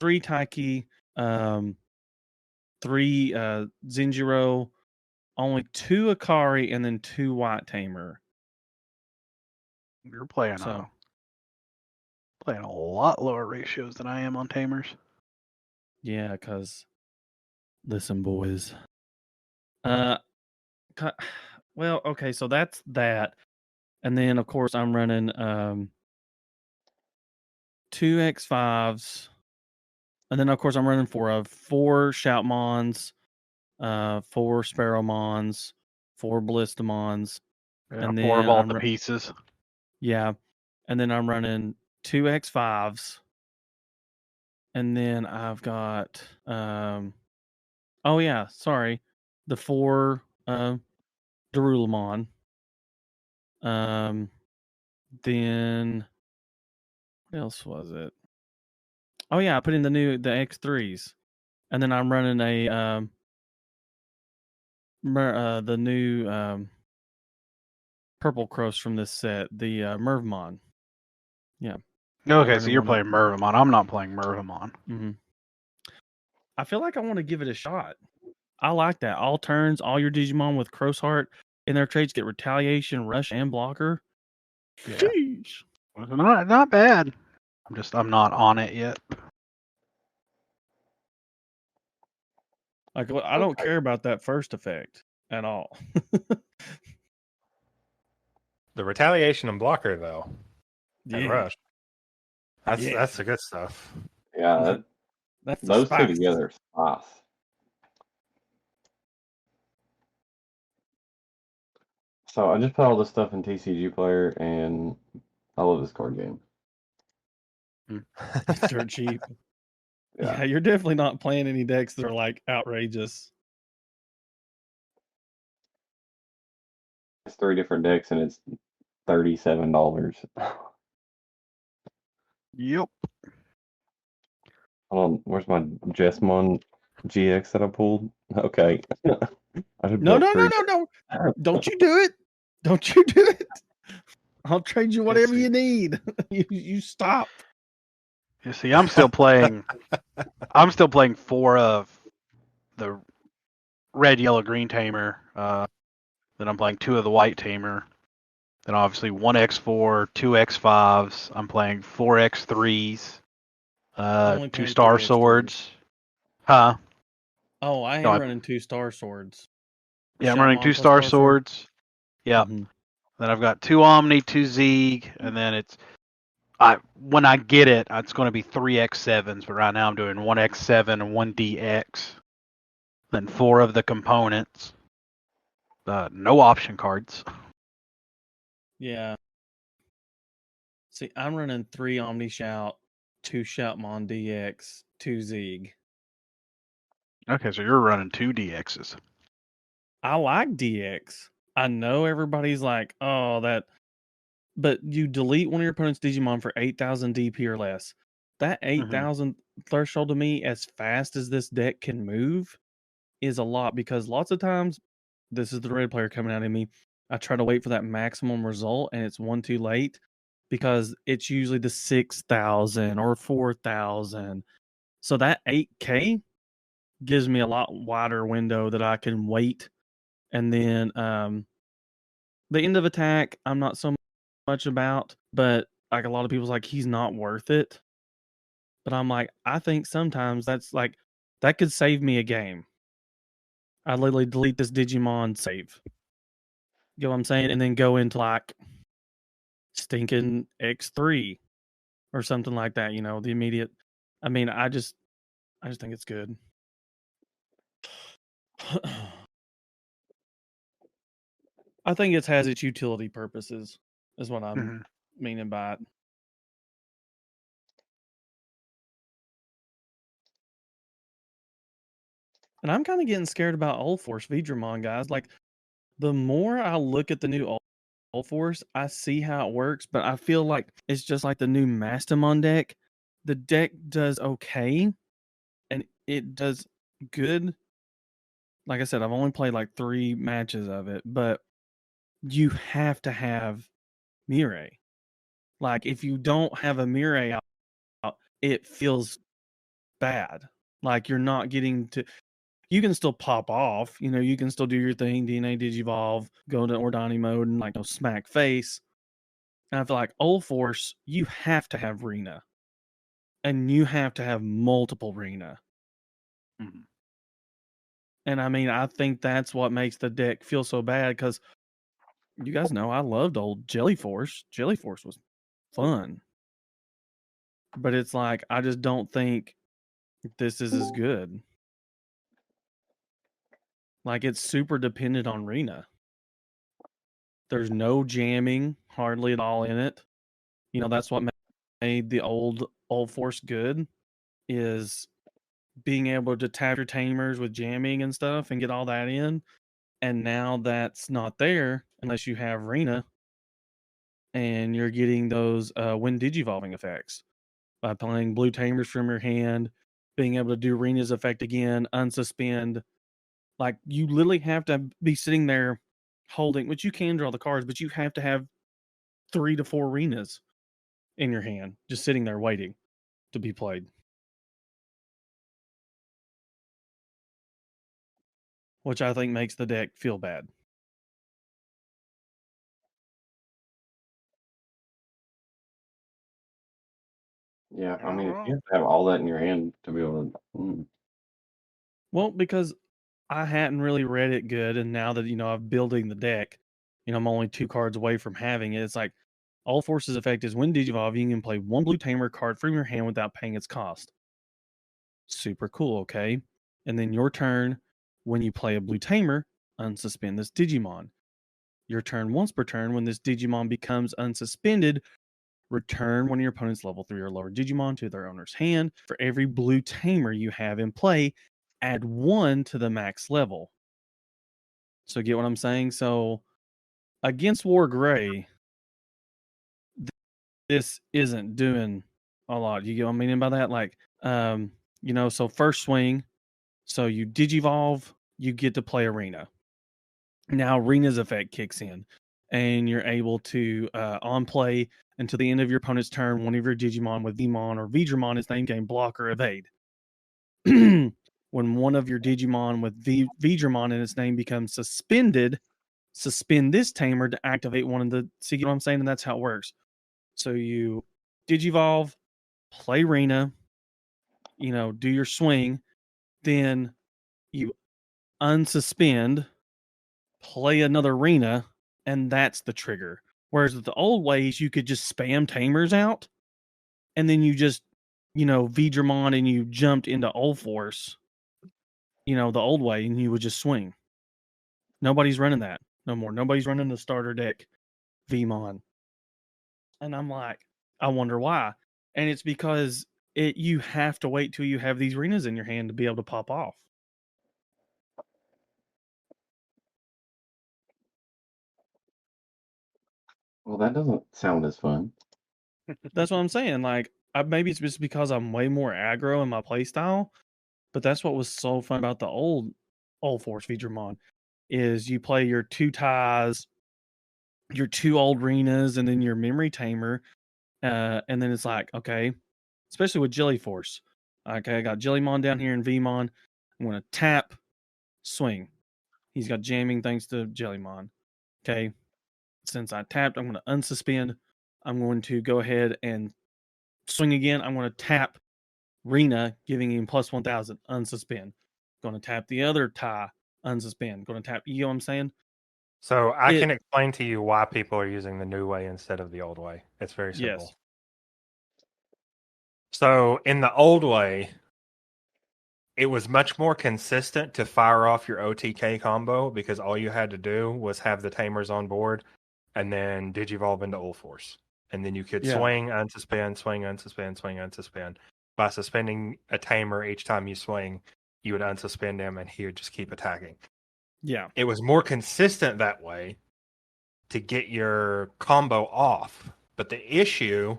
3 Taiki, 3 Zenjiro, only 2 Akari, and then 2 White Tamer. You're playing playing a lot lower ratios than I am on Tamers. Yeah, because listen, boys. Well, okay, so that's that. And then of course I'm running 2 X5s. And then of course I'm running 4 Shoutmons, 4 Sparrowmons, 4 Ballistamons. Yeah, And 4 of then all the pieces. Yeah. And then I'm running 2 X5s. And then I've got oh yeah, sorry. The 4 Darulamon. Then what else was it? Oh yeah, I put in the X3s. And then I'm running a the new purple cross from this set, the Mervmon. Yeah. Okay, so you're playing Mervamon. I'm not playing Mervamon. Mm-hmm. I feel like I want to give it a shot. I like that. All turns, all your Digimon with Crow's Heart in their traits get retaliation, rush, and blocker. Yeah. Sheesh. Not bad. I'm not on it yet. Like I don't care about that first effect at all. The retaliation and blocker though. And Yeah. rush. Yeah. That's the good stuff. Yeah, That's the those spice. 2 together are spice. So I just put all this stuff in TCG Player, and I love this card game. It's dirt cheap. Yeah. Yeah, you're definitely not playing any decks that are like outrageous. It's 3 different decks, and it's $37. Yep. Hold on, where's my Jessmon GX that I pulled? Okay. I should No. build 3. Don't you do it. Don't you do it. I'll trade you whatever see. you need. You stop. You see, I'm still playing 4 of the red, yellow, green tamer. Then I'm playing 2 of the white tamer. Then obviously 1 X4, 2 X5s. I'm playing 4 X3s. Only 2 playing Star 3 X3s. Swords. Huh? Oh, I am running 2 Star Swords. Yeah, I'm running 2 Star Swords. Yeah. Mm-hmm. Then I've got 2 Omni, 2 Zeeg, and then when I get it, it's going to be 3 X7s. But right now I'm doing 1 X7 and 1 DX. then 4 of the components. No option cards. Yeah. See, I'm running 3 Omni Shout, 2 Shoutmon DX, 2 Zeeg. Okay, so you're running 2 DXs. I like DX. I know everybody's like, oh, that. But you delete one of your opponent's Digimon for 8,000 DP or less. That 8,000 threshold to me, as fast as this deck can move, is a lot because lots of times, this is the red player coming out of me. I try to wait for that maximum result and it's one too late because it's usually the 6,000 or 4,000. So that 8K gives me a lot wider window that I can wait. And then the end of attack, I'm not so much about, but like a lot of people's like, he's not worth it. But I'm like, I think sometimes that's like, that could save me a game. I literally delete this Digimon save. You know what I'm saying? And then go into like stinking X3 or something like that, you know, the immediate. I mean, I just think it's good. I think it has its utility purposes, is what I'm meaning by it. And I'm kind of getting scared about Old Force Vidramon, guys. Like, the more I look at the new Old Force, I see how it works, but I feel like it's just like the new Mastamon deck. The deck does okay, and it does good. Like I said, I've only played like 3 matches of it, but you have to have Mirai. Like, if you don't have a Mirai out, it feels bad. Like, you're not getting to. You can still pop off, you know, you can still do your thing, DNA Digivolve, go into Ordani mode and like go smack face. And I feel like Old Force, you have to have Rena. And you have to have multiple Rena. Mm-hmm. And I mean, I think that's what makes the deck feel so bad because you guys know I loved old Jellyforce. Jellyforce was fun. But it's like, I just don't think this is as good. Like, it's super dependent on Rena. There's no jamming hardly at all in it. You know, that's what made the old Force good, is being able to tap your tamers with jamming and stuff and get all that in. And now that's not there unless you have Rena, and you're getting those when digivolving effects by playing blue tamers from your hand, being able to do Rena's effect again, unsuspend. Like, you literally have to be sitting there holding, which you can draw the cards, but you have to have 3 to 4 Renas in your hand, just sitting there waiting to be played. Which I think makes the deck feel bad. Yeah, I mean, if you have to have all that in your hand to be able to. Well, because I hadn't really read it good, and now that, you know, I'm building the deck, you know, I'm only 2 cards away from having it. It's like, all Force's effect is when Digivolve, you can play 1 blue tamer card from your hand without paying its cost. Super cool, okay? And then your turn, when you play a blue tamer, unsuspend this Digimon. Your turn once per turn, when this Digimon becomes unsuspended, return one of your opponent's level 3 or lower Digimon to their owner's hand. For every blue tamer you have in play, add 1 to the max level. So get what I'm saying? So against War Gray, this isn't doing a lot. You get what I mean by that? Like, you know, so first swing, so you Digivolve, you get to play Arena. Now Rena's effect kicks in, and you're able to on play until the end of your opponent's turn, one of your Digimon with Vmon or Vidramon is name game block or evade. When one of your Digimon with Vidramon in its name becomes suspended, suspend this tamer to activate one of the. See what I'm saying? And that's how it works. So you Digivolve, play Rena, you know, do your swing, then you unsuspend, play another Rena, and that's the trigger. Whereas with the old ways, you could just spam tamers out, and then you just, you know, Vidramon and you jumped into Old Force, the old way, and you would just swing. Nobody's running that no more. Nobody's running the starter deck VMon. And I'm like, I wonder why. And it's because you have to wait till you have these arenas in your hand to be able to pop off. Well, that doesn't sound as fun. That's what I'm saying. Like, maybe it's just because I'm way more aggro in my playstyle, but that's what was so fun about the old Force feature mod is you play your 2 ties, your 2 old arenas, and then your memory tamer. And then it's like, okay, especially with Jelly Force. Okay, I got Jellymon down here in Vmon. I'm going to tap, swing. He's got jamming thanks to Jellymon. Okay, since I tapped, I'm going to unsuspend. I'm going to go ahead and swing again. I'm going to tap Rena, giving him plus 1,000, unsuspend. Going to tap the other tie, unsuspend. Going to tap, you know what I'm saying? So I can explain to you why people are using the new way instead of the old way. It's very simple. Yes. So in the old way, it was much more consistent to fire off your OTK combo because all you had to do was have the tamers on board and then digivolve into Old Force. And then you could swing, unsuspend, swing, unsuspend, swing, unsuspend. By suspending a tamer each time you swing, you would unsuspend him and he would just keep attacking. Yeah. It was more consistent that way to get your combo off. But the issue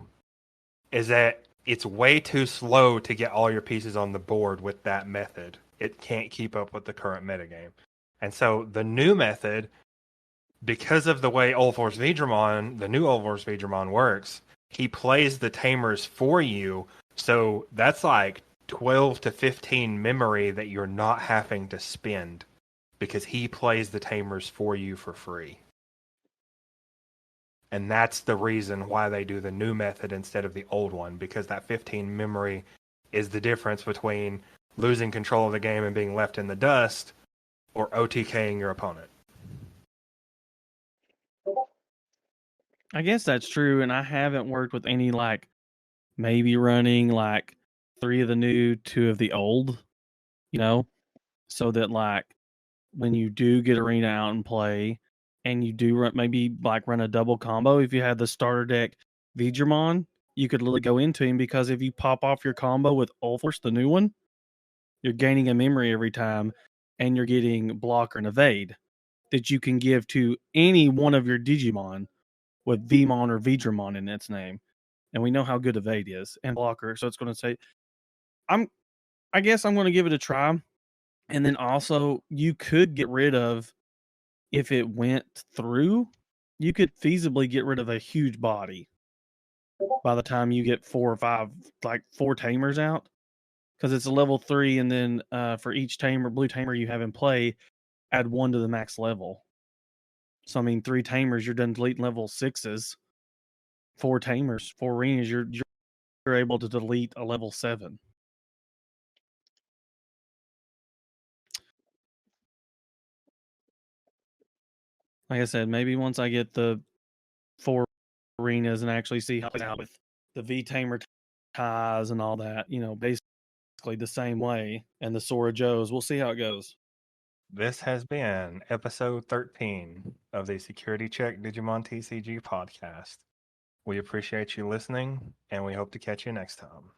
is that it's way too slow to get all your pieces on the board with that method. It can't keep up with the current metagame. And so the new method, because of the way Old Force Vidramon, the new Old Force Vidramon works, he plays the tamers for you. So that's like 12 to 15 memory that you're not having to spend because he plays the tamers for you for free. And that's the reason why they do the new method instead of the old one, because that 15 memory is the difference between losing control of the game and being left in the dust or OTKing your opponent. I guess that's true, and I haven't worked with any maybe running 3 of the new, 2 of the old, so that when you do get arena out and play, and you do run a double combo, if you had the starter deck Vidramon, you could literally go into him because if you pop off your combo with Ulforce, the new one, you're gaining a memory every time, and you're getting blocker and evade that you can give to any one of your Digimon with Vmon or Vidramon in its name. And we know how good evade is and blocker. So it's going to say, I guess I'm going to give it a try. And then also you could get rid of, if it went through, you could feasibly get rid of a huge body by the time you get 4 or 5, 4 tamers out. Because it's a level 3, and then for each blue tamer you have in play, add 1 to the max level. So 3 tamers, you're done deleting level 6s. 4 tamers, 4 arenas, you're able to delete a level 7. Like I said, maybe once I get the 4 arenas and actually see how it's out with the V tamer ties and all that, basically the same way, and the Sora Joes, we'll see how it goes. This has been episode 13 of the Security Check Digimon TCG podcast. We appreciate you listening, and we hope to catch you next time.